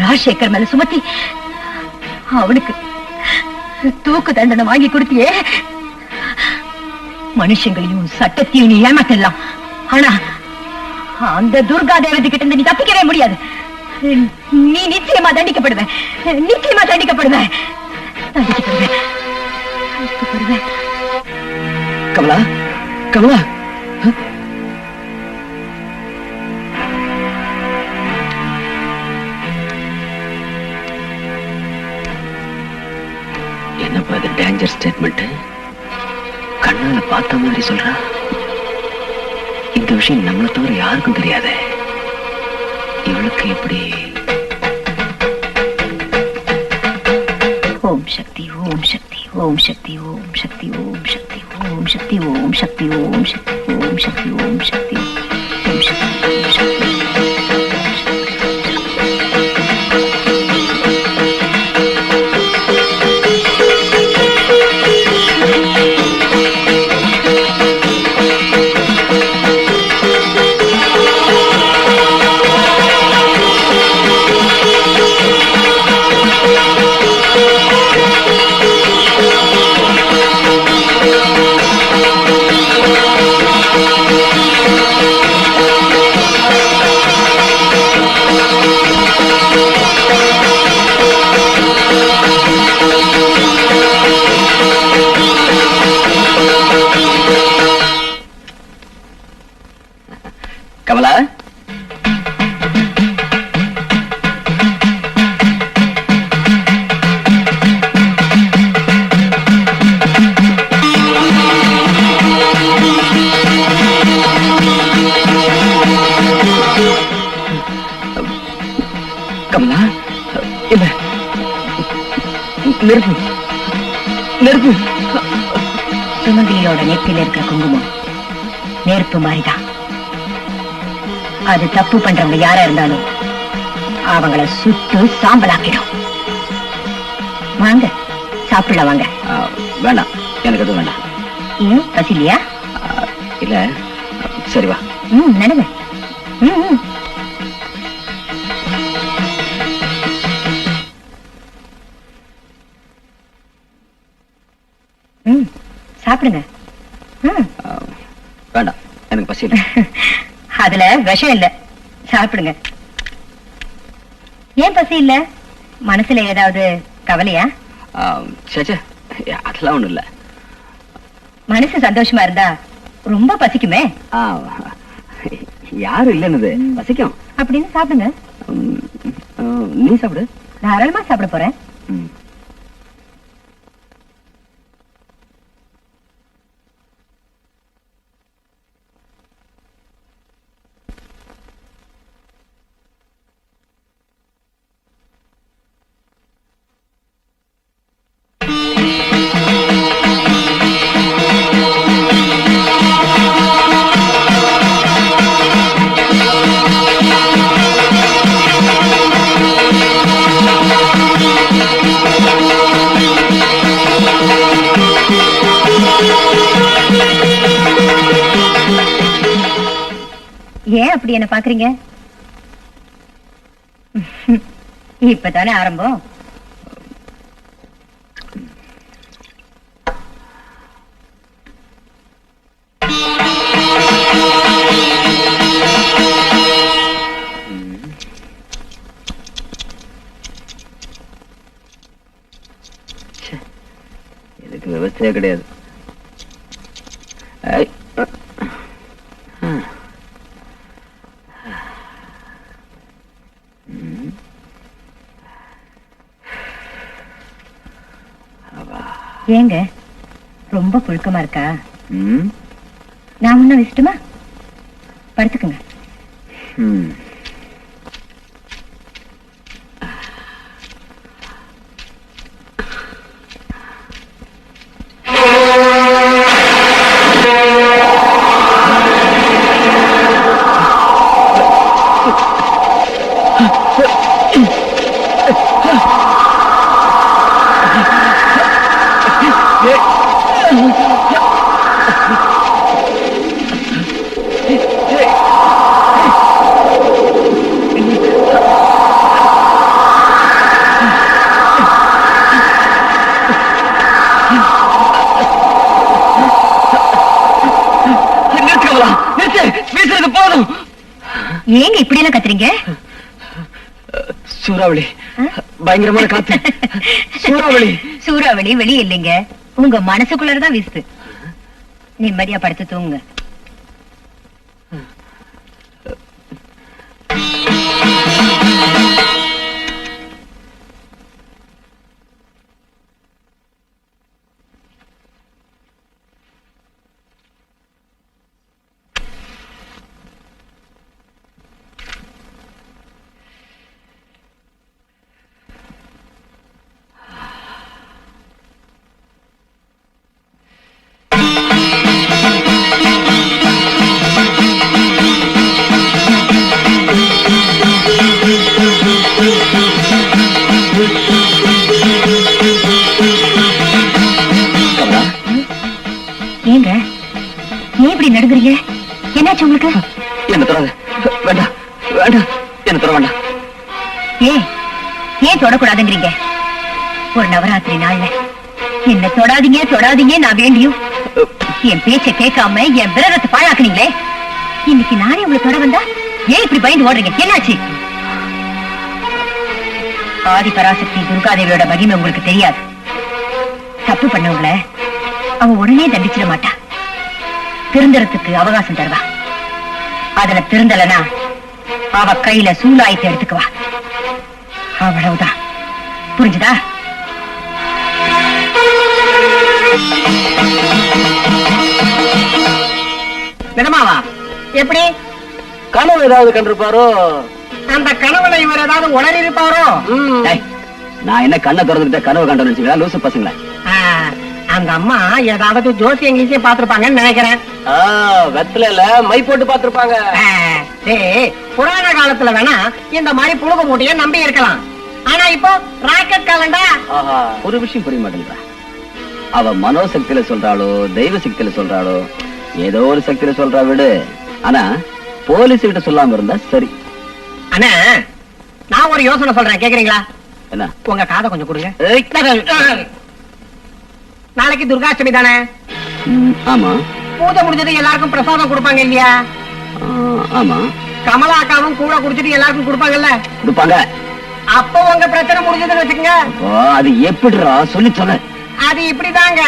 ராஜசேகர் மேல சுமத்தி அவனுக்கு தூக்கு தண்டனை வாங்கி கொடுத்தியே. மனுஷங்களையும் சட்டத்தையும் நீ ஏமாத்தலாம். ஆனா அந்த துர்கா தேவதை கிட்ட இருந்து நீ தப்பிக்கவே முடியாது. நீ நிச்சயமா தண்டிக்கப்படுவ, நிச்சயமா தண்டிக்கப்படுவ, தண்டிக்கப்படுவ. கமலா கமலா என்னப்பா இது டேஞ்சர் ஸ்டேட்மெண்ட்? கண்ணால பார்த்த மாதிரி சொல்றா. இந்த விஷயம் நம்மளை தவிர யாருக்கும் தெரியாத. இவளுக்கு எப்படி? ஓம் சக்தி ஓம் சக்தி ஓம் சக்தி ஓம் சக்தி ஓம் சக்தி ஓம் சக்தி ஓம் சக்தி ஓம் சக்தி ஓம் சக்தி ஓம் சக்தி ஓம் சக்தி ஓம் சக்தி. கமலா கமலா இல்ல நெருப்பு நெருப்பு. சுமங்கலியோட நெத்தில இருக்கிற குங்குமம் நெருப்பு மாதிரிதான். அது தப்பு பண்றவங்க யாரா இருந்தாலும் அவங்கள சுட்டு சாம்பலாக்கிடும். வாங்க சாப்பிடலாம் வாங்க. வேண்டாம், எனக்கு எதுவும் வேண்டாம். ஏன் பசிலையா? இல்ல சரி வா. நடங்க. சாப்பிடுங்க. வேண்டாம், எனக்கு பசி இல்லை. அதுல விஷம் இல்ல, சாப்பிடுங்க. ஏன் பசி இல்ல? மனசுல ஏதாவது கவலையா? சேச்சே, அதெல்லாம் ஒண்ணும் இல்ல. மனசு சந்தோஷமா இருந்தா ரொம்ப பசிக்குமே. யாரும் இல்லைன்னு பசிக்கும். அப்படின்னு சாப்பிடுங்க. நீ சாப்பிடு. தாராளமா சாப்பிட போறேன். ஏன் அப்படி என்ன பாக்குறீங்க? இப்பதானே ஆரம்பம். இதுக்கு விவசாய கிடையாது. ஏங்க ரொம்ப புழுக்கமா இருக்கா? ம், நான் முன்ன வச்சுட்டுமா? படுத்துக்குங்க. ம். நிறுத்துக்கவலா, நிறுத்து, வீசுறது போதும். ஏங்க இப்படி எல்லாம் கத்துறீங்க? சூறாவளி, பயங்கரமான காத்து. சூறாவளி. சூறாவளி வெளியே இல்லைங்க, உங்க மனசுக்குள்ளதான் வீசுது. நிம்மதியா படுத்து தூங்குங்க. ஏங்க ஏன் இப்படி நடுங்குறீங்க? என்னாச்சு உங்களுக்கு? என்ன தொடாத, வேண்டாம் வேண்டாம், என்ன தொட வேண்டாம். ஏன் தொடக்கூடாதுங்கிறீங்க? ஒரு நவராத்திரி நாள்ல என்ன தொடாதீங்க தொடாதீங்க நான் வேண்டியும் என் பேச்ச கேட்காம என் விரதத்தை பாழாக்குனீங்களே. இன்னைக்கு நானே உங்களை தொட வந்தா ஏன் இப்படி பயந்து ஓடுறீங்க? என்னாச்சு? ஆதி பராசக்தி துர்காதேவியோட மகிமை உங்களுக்கு தெரியாது. தப்பு பண்ணவங்கள அவ உடனே தண்டிச்சிட மாட்டா, திருந்தறதுக்கு அவகாசம் தருவா. அதுல திருந்தலனா அவ கையில சூலாயத்தை எடுத்துக்குவா. அவ்வளவுதான், புரிஞ்சுதா? நிஜமாவா? எப்படி? கனவு ஏதாவது கண்டிருப்பாரோ? அந்த கனவுல இவர் ஏதாவது உளறி இருப்பாரோ? டேய், நான் என்ன கண்ணை திறந்துகிட்ட கனவு கண்டோன்னு வச்சுக்கிறேன், லூசு பசங்களா. அந்த அம்மா ஏதாவது ஜோசியம் கீசியம் பாத்துருப்பாங்கன்னு நினைக்கிறேன். வெத்தலையில மை போட்டு பாத்துருப்பாங்க. புராண காலத்துல வேணா இந்த மாதிரி புழுகு மூட்டைய நம்பி இருக்கலாம். ஆனா இப்போ ராக்கெட் காலண்டா. ஒரு விஷயம் புரிய மாட்டேங்கிறா. அவ மனோசக்தியில சொல்றாளோ தெய்வ சக்தியில சொல்றாளோ, ஏதோ ஒரு சக்தியில சொல்றா விடு. ஆனா போலீஸ் கிட்ட சொல்லாம இருந்தா சரி. அண்ணா, நான் ஒரு யோசனை சொல்றேன், கேக்குறீங்களா? என்ன? உங்க காதை கொஞ்சம் கொடுங்க. நாளைக்கு துர்காஷ்டமி தானே? ஆமா. பூஜை முடிஞ்சது எல்லாருக்கும் பிரசாதம் கொடுப்பாங்க இல்லையா? ஆமா. கமலா அக்காவும் கூட குடிச்சிட்டு எல்லாருக்கும் கொடுப்பாங்கல்ல? கொடுப்பாங்க. அப்போ உங்க பிரச்சனை முடிஞ்சதுன்னு வச்சுக்கோங்க. அது எப்படிடா சொல்லி சொல்ல? அது இப்படிதாங்க.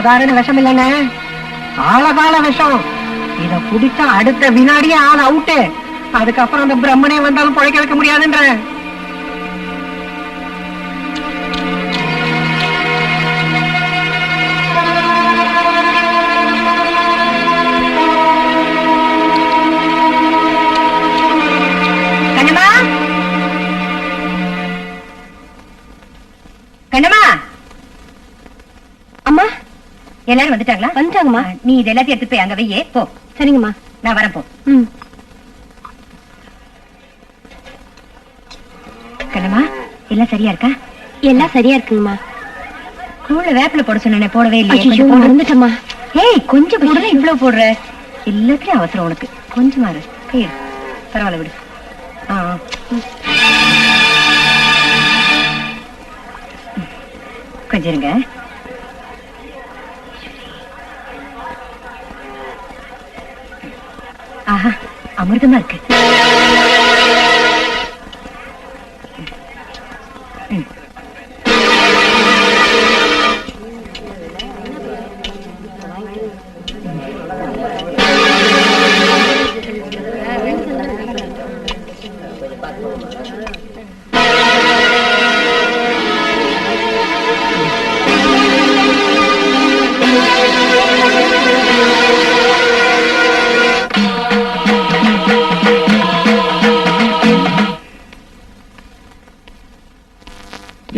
சாதாரண விஷம் இல்லைன்னு, ஆழகால விஷம். இத குடிச்சா அடுத்த வினாடியே ஆள் அவுட்டு. அதுக்கப்புறம் அந்த பிரம்மனே வந்தாலும் பொழைக்க வைக்க முடியாதுன்ற. கண்ணம்மா, கண்ணம்மா. அம்மா, எல்லாரும் வந்துட்டாங்களா? வந்துட்டாங்கம்மா. நீ இது எல்லாத்தையும் எடுத்து போய் அங்க வையே. போ. சரிங்கம்மா, நான் வரேன். போ. கண்ணம்மா, எல்லாம் சரியா இருக்கா? எல்லாம் சரியா இருக்குங்கம்மா. கூழ்ல வேப்பில போட சொன்னேனே, போடவே இல்லையே. ஐயோ, மறந்துட்டேம்மா. ஏய், கொஞ்சம் போடுற, இவ்வளவு போடுற. எல்லாத்தையும் அவசரம் உனக்கு. கொஞ்சம் மாறு. கையிடு. பரவாயில்ல, விடு. கொஞ்சம் இருங்க. ஆஹா, அமிர்தமா இருக்கு.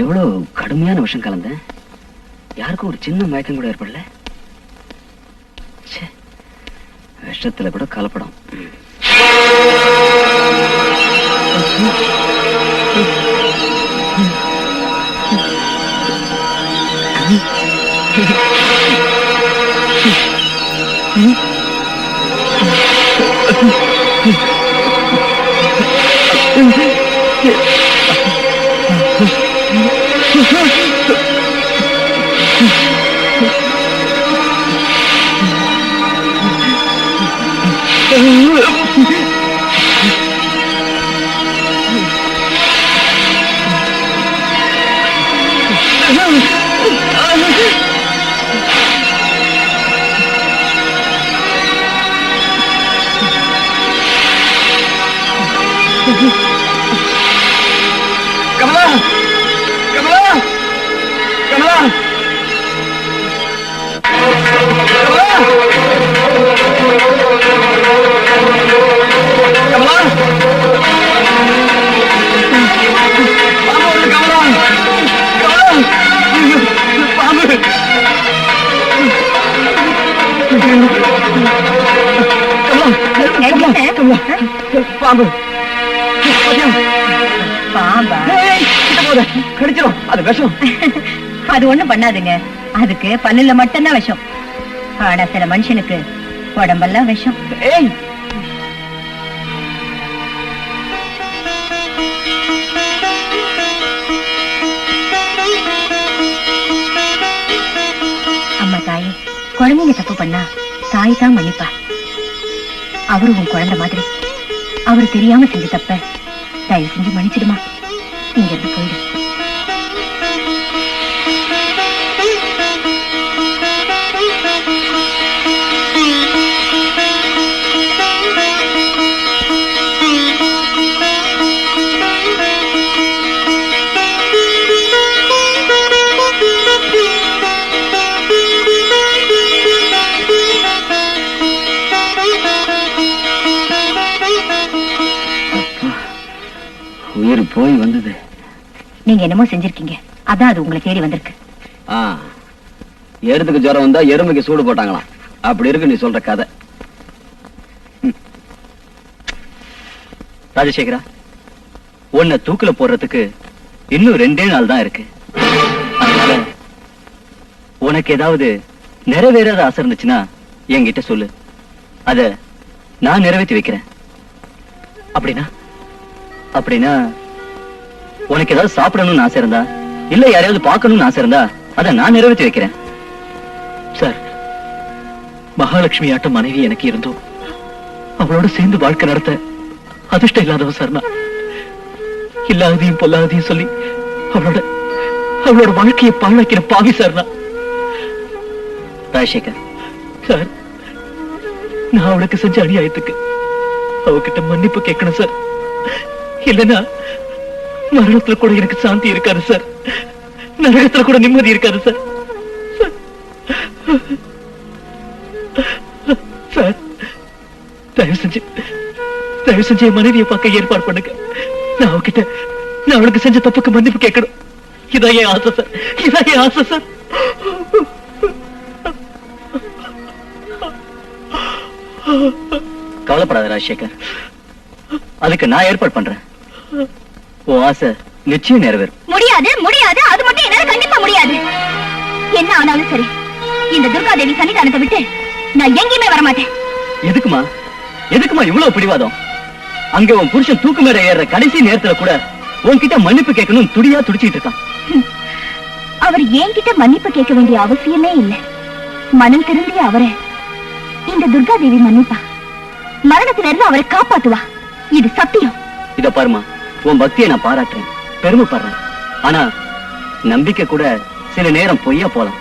எவ்வளவு கடுமையான விஷம் கலந்த யாருக்கும் ஒரு சின்ன மயக்கம் கூட ஏற்படல. ச்சே, விஷத்துல கூட கலப்படம். கமலா, கமலா, கமலா, கமலா, கமலா, பாம்பு, கமலா, கமலா, பாம்பு, பாம்பு, பாம்பா? கடிச்சிடும், அது விஷம். அது ஒண்ணும் பண்ணாதுங்க. அதுக்கு பல்லுல மட்டும்தான் விஷம். ஆனா சில மனுஷனுக்கு உடம்பெல்லாம் விஷம். ஏய், அம்மா தாயே, குழந்தைங்க தப்பு பண்ணா தாய் தான் மன்னிப்பா. அவரு உன் குழந்தை மாதிரி. அவரு தெரியாம செஞ்ச தப்ப தயவு செஞ்சு மன்னிச்சிடுமா. இங்க இருந்து போயிடு. உயிர் போய் வந்தது. நீங்க என்னமோ செஞ்சிருக்கீங்க, அதான் அது உங்களை தேடி வந்திருக்கு. எருதுக்கு ஜுரம் வந்தா எருமைக்கு சூடு போட்டாங்களாம். அப்படி இருக்கு நீ சொல்ற கதை. ராஜசேகரா, உன்னை தூக்குல போடுறதுக்கு இன்னும் 2 நாள் தான் இருக்கு. அதனால உனக்கு ஏதாவது நிறைவேறாத ஆசை இருந்துச்சுன்னா என்கிட்ட சொல்லு. அத நான் நிறைவேற்றி வைக்கிறேன். அப்படின்னா உனக்கு ஏதாவது சாப்பிடணும்னு ஆசை இருந்தா, இல்ல யாரையாவது பார்க்கணும்னு ஆசை இருந்தா, அத நான் நிறைவேற்றி வைக்கிறேன். சார், மகாலட்சுமி ஆட்ட மனைவி எனக்கு இருந்தோம். அவளோட சேர்ந்து வாழ்க்கை நடத்த அதிர்ஷ்டம் இல்லாதவன் சார் நான். இல்லாததையும் பொல்லாததையும் சொல்லி அவளோட வாழ்க்கையை பாழாக்கிற பாவி சார் நான். ராஜசேகர் சார், நான் அவளுக்கு செஞ்ச அநியாயத்துக்கு அவகிட்ட மன்னிப்பு கேட்கணும் சார். இல்லைன்னா மரணத்துல கூட எனக்கு சாந்தி இருக்காது சார். நரகத்துல கூட நிம்மதி இருக்காது சார். சார், தயவு செஞ்சு என் மனைவியை பார்க்க ஏற்பாடு பண்ணுங்க. நான் அவளுக்கு செஞ்ச தப்புக்கு மன்னிப்பு கேட்கணும். இதான் என் ஆசை சார். இதான் என் ஆசை சார். கவலைப்படாத ராஜசேகர், அதுக்கு நான் ஏற்பாடு பண்றேன். உன் ஆசை நிச்சயம் நிறைவேறும். முடியாது, முடியாது, அது மட்டும் என்னால கண்டிப்பா முடியாது. என்ன ஆனாலும் சரி, இந்த துர்கா தேவி சன்னிதானத்தை விட்டு நான் எங்கேயுமே வரமாட்டேன். எதுக்குமா இவ்வளவு பிடிவாதம்? அங்க உன் புருஷன் தூக்கு மேல ஏற கடைசி நேரத்துல கூட உன்கிட்ட மன்னிப்பு கேட்கணும் துடியா துடிச்சிட்டு இருக்கான். அவர் என்கிட்ட மன்னிப்பு கேட்க வேண்டிய அவசியமே இல்லை. மனம் திருந்திய அவரை இந்த துர்கா தேவி மன்னிப்பா. மரணத்துல இருந்து அவரை காப்பாத்துவா. இது சத்தியம். இத பாருமா, உன் பக்தியை நான் பாராட்டுறேன், பெருமைப்படுறேன். ஆனா நம்பிக்கை கூட சில நேரம் பொய்யா போலாம்.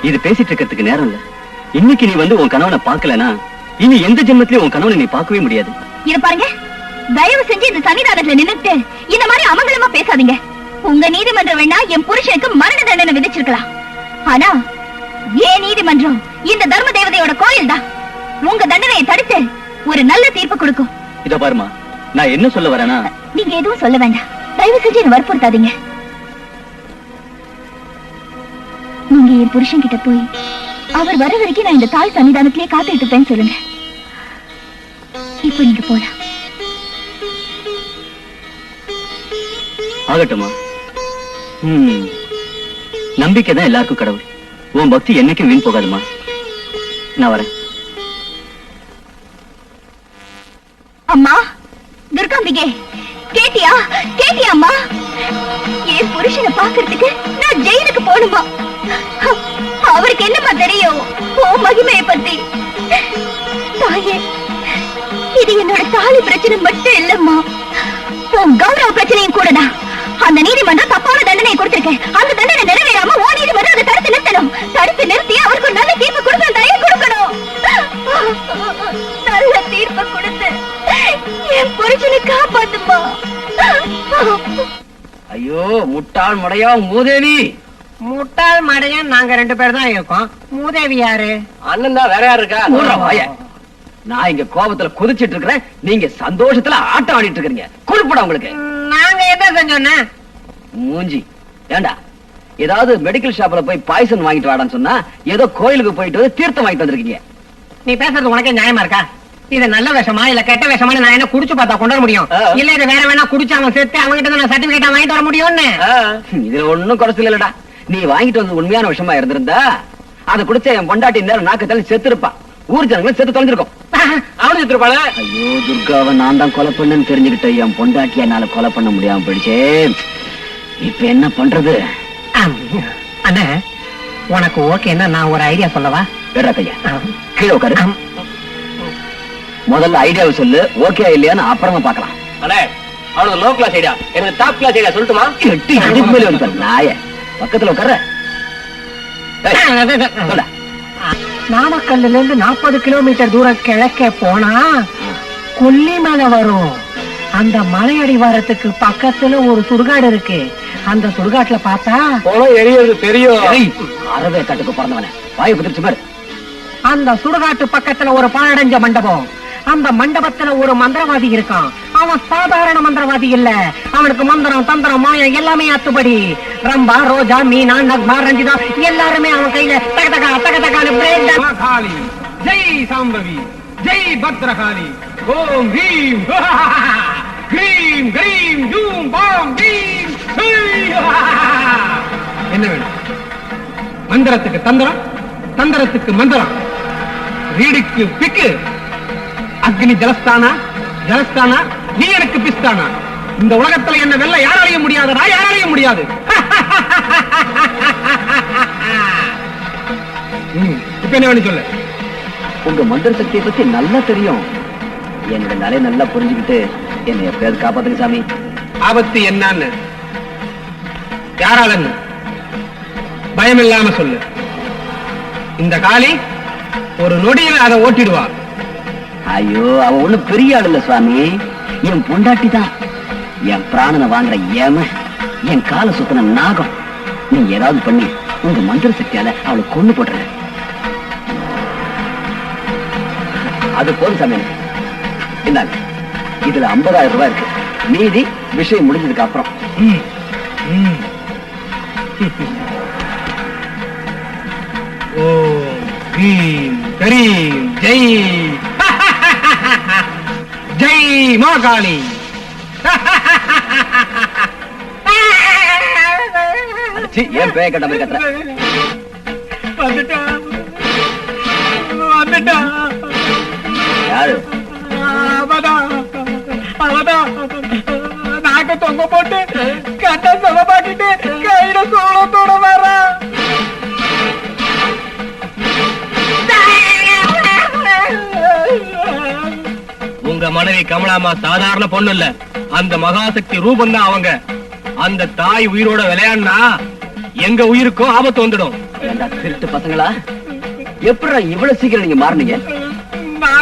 இது பேசிட்டு இருக்கிறதுக்கு நேரம் இல்ல. இன்னைக்கு நீ வந்து உன் கணவனை பார்க்கலனா இனி எந்த ஜென்மத்திலயும் உன் கணவனை நீ பார்க்கவே முடியாது. இத பாருங்க, தயவு செஞ்சு இந்த சன்னிதானத்துல நின்னுட்டு இந்த மாதிரி அமங்கலமா பேசாதீங்க. உங்க நீதிமன்றம் வேணா என் புருஷனுக்கு மரண தண்டனை விதிச்சிருக்கலாம். ஆனா ஏன் நீதிமன்றம் இந்த தர்ம தேவதையோட கோயில் தான். உங்க தண்டனையை தடுத்து ஒரு நல்ல தீர்ப்பு கொடுக்கும். இத பாருமா, நான் என்ன சொல்ல வரேன்னா, நீங்க எதுவும் சொல்ல வேண்டாம். தயவு செஞ்சு என்ன வற்புறுத்தாதீங்க. நீங்க என் புருஷன் கிட்ட போய் அவர் வர வரைக்கும் நான் இந்த தாய் சன்னிதானத்திலே காத்துட்டு இருப்பேன்னு சொல்லுங்க. இப்ப நீங்க போலாம். ஆகட்டுமா? நம்பிக்கை தான் எல்லாருக்கும் கடவுள். உன் பக்தி என்னைக்கும் வீண் போகாதுமா. நான் வரேன். அம்மா துர்காம்பிகே, கேட்டியா கேட்டியா அம்மா? என் புருஷனை பாக்குறதுக்கு நான் ஜெயிலுக்கு போகணுமா? அவருக்கு என்னமா தெரியும் ஓ மகிமையை பத்தி? தாயே, இது என்னோட தாலி பிரச்சனை மட்டும் இல்லம்மா, உன் கௌரவ பிரச்சனையும் கூடதான். அந்த நீதிமன்றம் தப்பான தண்டனை கொடுத்திருக்கேன். அந்த தண்டனை நிறைவேறாம ஓ நீதிமன்றம் அதை தடுத்து நிறுத்தணும். தடுத்து நிறுத்தி அவருக்கு ஒரு நல்ல தீர்ப்பு கொடுக்கணும். தயை கொடுக்கணும். நல்ல தீர்ப்பு கொடுத்து என் புருஷனை காப்பாத்துமா. ஐயோ முட்டாள் முடையா மூதேவி. முட்டாள் மடையன் நாங்க 2 பேர் தான் இருக்கோம். மூதேவி யாரு? அண்ணன் தான், வேற யாரு இருக்கா? மூடுற வாய. நான் இங்க கோபத்துல குதிச்சிட்டு இருக்கிறேன், நீங்க சந்தோஷத்துல ஆட்டம் ஆடிட்டு இருக்கீங்க. குறிப்பிட உங்களுக்கு நாங்க என்ன செஞ்சோன்னா? மூஞ்சி ஏண்டா, ஏதாவது மெடிக்கல் ஷாப்ல போய் பாய்சன் வாங்கிட்டு வாடான்னு சொன்னா ஏதோ கோயிலுக்கு போயிட்டு வந்து தீர்த்தம் வாங்கிட்டு வந்திருக்கீங்க. நீ பேசுறது உனக்கே நியாயமா இருக்கா? இது நல்ல விஷமா இல்ல கெட்ட விஷமா? நான் என்ன குடிச்சு பார்த்தா கொண்டு வர முடியும்? இல்ல இது வேற வேணா குடிச்சு அவன் செத்து அவங்கிட்ட நான் சர்டிபிகேட் வாங்கிட்டு வர முடியும்னு? இதுல ஒண்ணும் குறைச்சல் இல்லடா. நீ வாங்கிட்டு வந்தது உண்மையான விஷயமா இருந்திருந்தா அதை குடிச்ச என் பொண்டாட்டி நேரம் நாக்கு தள்ளி செத்து இருப்பா. ஊர் ஜனங்களும் செத்து தொலைஞ்சிருக்கும். அவனு செத்துருப்பாள. ஐயோ துர்காவை நான் தான் கொலை பண்ணேன்னு தெரிஞ்சுக்கிட்ட என் பொண்டாட்டி என்னால கொலை பண்ண முடியாம போயிடுச்சே. இப்ப என்ன பண்றது? அண்ணா உனக்கு ஓகேன்னா நான் ஒரு ஐடியா சொல்லவா? வேற கையா கீழே உட்காரு. முதல்ல ஐடியாவை சொல்லு, ஓகே இல்லையான்னு அப்புறமா பாக்கலாம். அண்ணே, அவனுக்கு லோ கிளாஸ் ஐடியா, எனக்கு டாப் கிளாஸ் ஐடியா சொல்லட்டுமா? எட்டி இதுக்கு மேல வந்து நாய பக்கத்துல உட்கார. நாமக்கல்ல இருந்து 40 கிலோமீட்டர் தூரம் கிழக்கே போனா கொல்லிமலை வரும். அந்த மலை அடிவாரத்துக்கு பக்கத்துல ஒரு சுடுகாடு இருக்கு. அந்த சுடுகாட்டுல பார்த்தா போனோம் எரியுது தெரியும். அறவே காட்டுக்கு பிறந்தவன வாயை குதிர்ச்சி பாரு. அந்த சுடுகாட்டு பக்கத்துல ஒரு பாழடைஞ்ச மண்டபம். அந்த மண்டபத்துல ஒரு மந்திரவாதி இருக்கான். அவன் சாதாரண மந்திரவாதி இல்ல. அவனுக்கு மந்திரம் தந்திரம் மாயம் எல்லாமே அத்துப்படி. ரம்பா ரோஜா மீனா நக்மா ரஞ்சிதா எல்லாருமே அவன் கையில தக தக தக தகான்னு பிரேக் டான்ஸ். ஜெய் சாம்பவி, ஜெய் பத்ரகாளி, ஓம் ஹீம் கிரீம் கிரீம் ஜூம் பாம் பீம். என்ன வேணும்? மந்திரத்துக்கு தந்திரம், தந்திரத்துக்கு மந்திரம், வீடுக்கு பிக்கு, அக்னி ஜலஸ்தானா, ஜலஸ்தானா நீ எனக்கு பிஸ்தானா. இந்த உலகத்துல என்ன வெல்ல யாராலையும் முடியாதடா, யாராலையும் முடியாது. இப்ப என்ன வேணும் சொல்லு? உங்க மந்திர சக்தியை பத்தி நல்லா தெரியும். என்னோட நிலை நல்லா புரிஞ்சுக்கிட்டு என்னை எப்பயாவது காப்பாத்துங்க சாமி. ஆபத்து என்னன்னு யாராலன்னு பயம் இல்லாம சொல்லு. இந்த காளி ஒரு நொடியில் அதை ஓட்டிடுவா. ஐயோ அவ ஒண்ணு பெரிய ஆள் இல்ல சுவாமி, என் பொண்டாட்டி தான். என் பிராணனை வாங்குற ஏம, என் காலை சுத்தின நாகம். நீ ஏதாவது பண்ணி உங்க மந்திர சக்தியால அவளை கொண்டு போட்டுற. அது போதும் சாமி. இந்தாங்க, இதுல 50,000 ரூபாய் இருக்கு. மீதி விஷயம் முடிஞ்சதுக்கு அப்புறம். ஓம் ஹீம் கரீம் ஜெய் ஜெய் மாகாளி. ஏன் பேய கட்ட மாதிரி கத்துற? யாரு? நாக்க தொங்க போட்டு கட்ட சமபாட்டிட்டு கையில சோளத்தோட வர. உங்க மனைவி கமலாமா சாதாரண பொண்ணு இல்ல, அந்த மகாசக்தி ரூபம் தான் அவங்க. அந்த தாய் உயிரோட விளையாடுனா எங்க உயிருக்கும் ஆபத்து வந்துடும். திருட்டு பசங்களா, எப்படி இவ்வளவு சீக்கிரம் நீங்க மாறினீங்க? நான்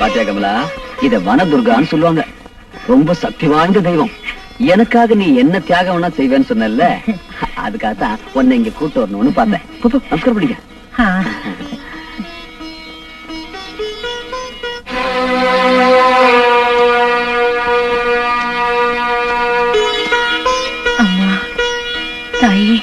பாத்தியா கமலா, இத வனதுர்கான்னு சொல்லுவாங்க. ரொம்ப சக்தி வாய்ந்த தெய்வம். எனக்காக நீ என்ன தியாகம் வேணா செய்வேன்னு சொன்னல, அதுக்காகத்தான் உன்னை இங்க கூட்டு வரணும்னு பார்த்தேன். நமஸ்காரம் படிக்க. அம்மா, தாயே,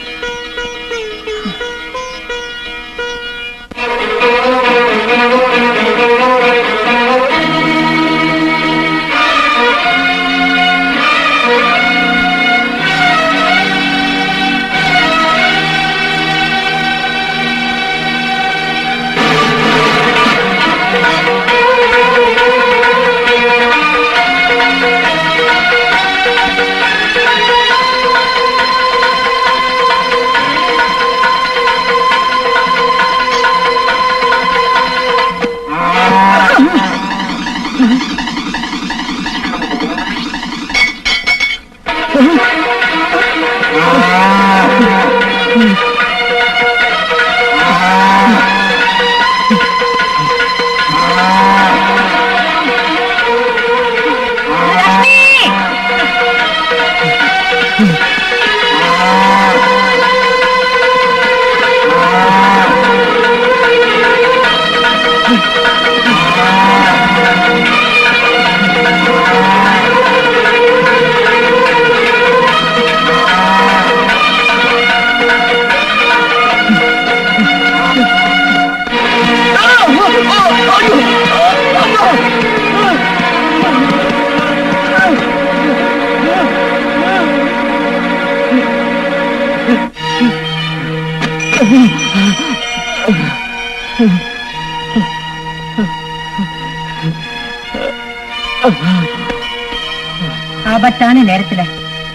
ஆபத்தான நேரத்துல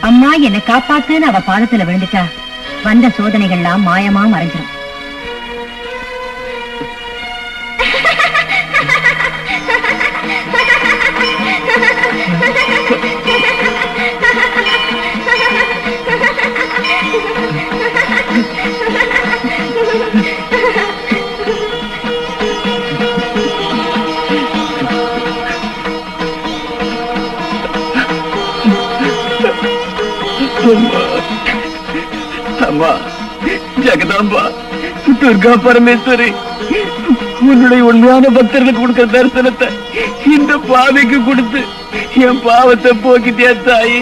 அம்மா என்னை காப்பாத்துன்னு அவ பாதத்துல விழுந்துட்டா வந்த சோதனைகள்லாம் மாயமா மறைஞ்சிடும். அம்மா, ஜெகதாம்பா, துர்கா பரமேஸ்வரி, உன்னுடைய உண்மையான பக்தர்களுக்கு கொடுக்கிற தரிசனத்தை இந்த பாவிக்கு கொடுத்து என் பாவத்தை போக்கிட்டியா தாயி.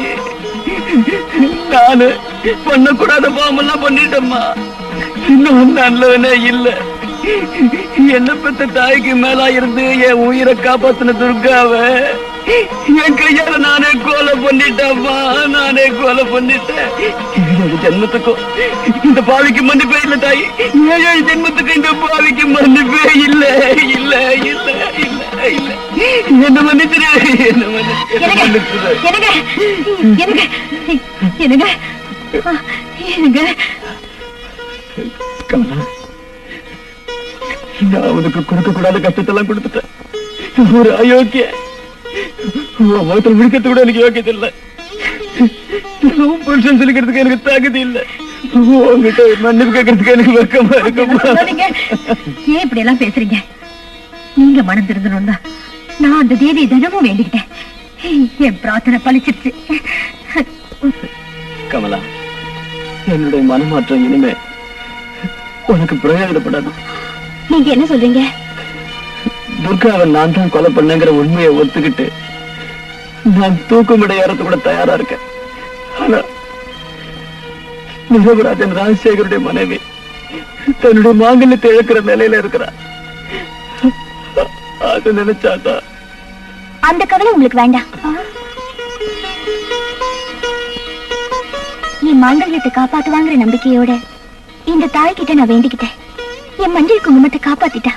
நானு பண்ணக்கூடாத பாவமெல்லாம் பண்ணிட்டேம்மா. இன்னும் நல்லவனே இல்ல. என்ன பெத்த தாய்க்கு மேலா இருந்து என் உயிரை காப்பாத்தின துர்காவை என் கையால நானே கொலை பண்ணிட்டேம்மா. நானே கொலை பண்ணிட்டேன். 7 ஜென்மத்துக்கும் இந்த பாவிக்கு மன்னிப்பே இல்ல தாய். 7 ஜென்மத்துக்கும் இந்த பாவிக்கு மன்னிப்பே இல்ல இல்ல இல்ல இல்ல இல்ல. என்ன மன்னிச்சிரு, என்ன மன்னிச்சிரு. கமலா, நான் அவனுக்கு கொடுக்க கூடாத கஷ்டத்தெல்லாம் கொடுத்துட்டேன். ஒரு அயோக்கிய. முகத்தில் விழுக்கிறது கூட எனக்கு யோக்கியது இல்ல. புருஷன் சொல்லிக்கிறதுக்கு எனக்கு தகுதி இல்ல. உங்ககிட்ட மன்னிப்பு கேட்கறதுக்கு எனக்கு வெக்கமா இருக்குமா? ஏன் இப்படி எல்லாம் பேசுறீங்க? நீங்க மனம் திருந்தணும் தான் நான் அந்த தேதியை தினமும் வேண்டிக்கிட்டேன். என் பிரார்த்தனை பலிச்சிருச்சு. கமலா, என்னுடைய மனமாற்றம் இனிமே உனக்கு பிரயோஜனப்படாது. நீங்க என்ன சொல்றீங்க? துர்காவை நான் தான் கொலை பண்ணேங்கிற உண்மையை ஒத்துக்கிட்டு நான் தூக்குமிட ஏறத்து கூட தயாரா இருக்கேன். ஆனா நிரபராஜன் ராஜசேகருடைய மனைவி தன்னுடைய மாங்கல்யத்தை இழக்கிற நிலையில இருக்கிறார். அது நினைச்சாதான். அந்த கவலை உங்களுக்கு வேண்டாம். என் மாங்கல்யத்தை காப்பாத்துவாங்கிற நம்பிக்கையோட இந்த தாய்கிட்ட நான் வேண்டிக்கிட்டேன். என் மஞ்சள் குங்குமத்தை காப்பாத்திட்டா.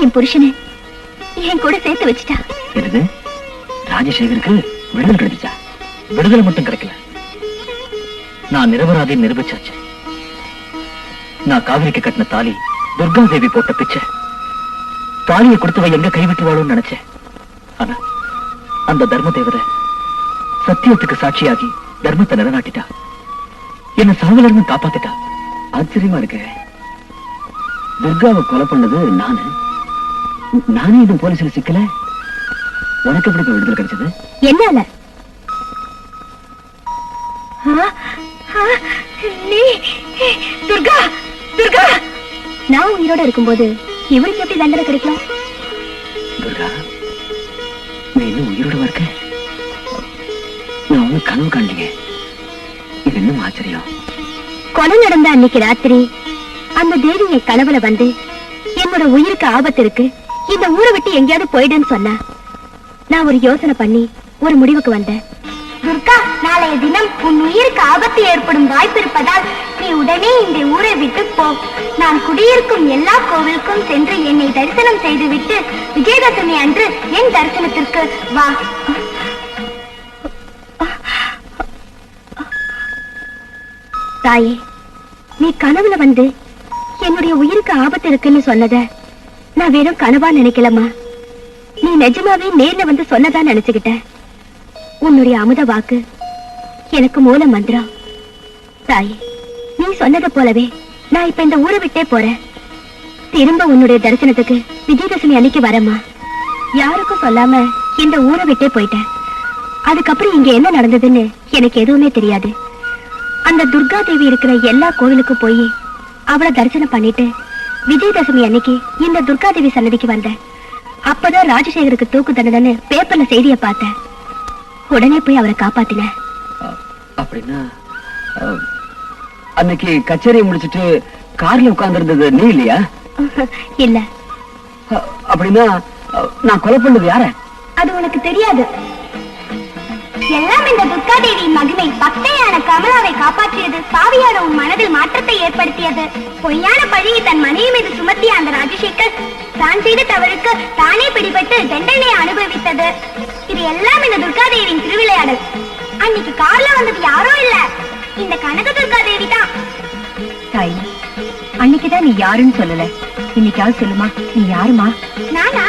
என் புருஷனை என் கூட சேர்த்து வச்சுட்டா. என்னது, ராஜசேகருக்கு விடுதலை கிடைச்சா? விடுதலை மட்டும் கிடைக்கல, நான் நிரபராதி நிரூபிச்சாச்சு. நான் காவிரிக்கு கட்டின தாலி துர்கா தேவி போட்ட பிச்சை. தாலியை கொடுத்தவ எங்க கைவிட்டுவாளோன்னு நினைச்சேன். ஆனா அந்த தர்ம தேவதை சத்தியத்துக்கு சாட்சியாகி தர்மத்தை நிலநாட்டிட்டா. என்ன சாவுல இருந்து காப்பாத்திட்டா. ஆச்சரியமா இருக்கு. துர்காவை கொலை பண்ணது நானே இது போலீஸ்ல சிக்கல. உனக்கு எப்படி விடுதலை கிடைச்சது? என்னால நீ துர்கா துர்கா நான் உயிரோட இருக்கும்போது இவருக்கு எப்படி தண்டனை கிடைக்கும்? துர்கா, நீ இன்னும் உயிரோட இருக்க? நான் ஒன்னும் கனவு காணலீங்க. இது இன்னும் ஆச்சரியம். கொலை நடந்த அன்னைக்கு ராத்திரி அந்த தேவி என் கனவுல வந்து என்னோட உயிருக்கு ஆபத்து இருக்கு, இந்த ஊரை விட்டு எங்கேயாவது போயிடுன்னு சொன்னா. நான் ஒரு யோசனை பண்ணி ஒரு முடிவுக்கு வந்தேன். துர்கா, நாளைய தினம் உன் உயிருக்கு ஆபத்து ஏற்படும் வாய்ப்பு இருப்பதால் நீ உடனே இந்த ஊரை விட்டு போ. நான் குடியிருக்கும் எல்லா கோவிலுக்கும் சென்று என்னை தரிசனம் செய்துவிட்டு விஜயதசமி அன்று என் தரிசனத்திற்கு வா. தாயே, நீ கனவுல வந்து என்னுடைய உயிருக்கு ஆபத்து இருக்குன்னு சொன்னத நான் வெறும் கனவா நினைக்கலமா. நீ நிஜமாவே நேர்ல வந்து சொன்னதா நினைச்சுக்கிட்ட. உன்னுடைய அமுத வாக்கு எனக்கு மூல மந்திரம். தாயே, நீ சொன்னது போலவே நான் இப்ப இந்த ஊரை விட்டே போறேன். திரும்ப உன்னுடைய தரிசனத்துக்கு விஜயதசமி அன்னைக்கு வரமா. யாருக்கும் சொல்லாம இந்த ஊரை விட்டே போயிட்டேன். அதுக்கப்புறம் இங்க என்ன நடந்ததுன்னு எனக்கு எதுவுமே தெரியாது. அந்த துர்கா தேவி இருக்கிற எல்லா கோவிலுக்கும் போய் அவளை தரிசனம் பண்ணிட்டு விஜயதசமி அன்னைக்கு இந்த துர்கா தேவி சன்னதிக்கு வந்தேன். அப்பதான் ராஜசேகருக்கு தூக்கு தண்டனைன்னு பேப்பர்ல செய்திய பார்த்தேன். உடனே போய் அவரை காப்பாத்தினேன். அப்படின்னா அன்னைக்கு கச்சேரியை முடிச்சிட்டு கார்ல உட்கார்ந்து இருந்தது நீ இல்லையா? இல்ல. அப்படின்னா நான் கொலை பண்ணது யார? அது உனக்கு தெரியாது. எல்லாம் இந்த துர்கா தேவியின் மகிமை. பக்தையான கமலாவை காப்பாற்றியது. பாவியான உன் மனதில் மாற்றத்தை ஏற்படுத்தியது. பொய்யான பழியை தன் மனைவி மீது சுமத்திய அந்த ராஜசேகர் தான் செய்த தவறுக்கு தானே பிடிபட்டு தண்டனை அனுபவித்தது. இது எல்லாம் இந்த துர்கா தேவியின் திருவிளையாடல். அன்னைக்கு கார்ல வந்தது யாரோ இல்ல, இந்த கனக துர்கா தேவி தான். தாய், அன்னைக்குதான் நீ யாருன்னு சொல்லல, இன்னைக்காவது சொல்லுமா, நீ யாருமா? நானா?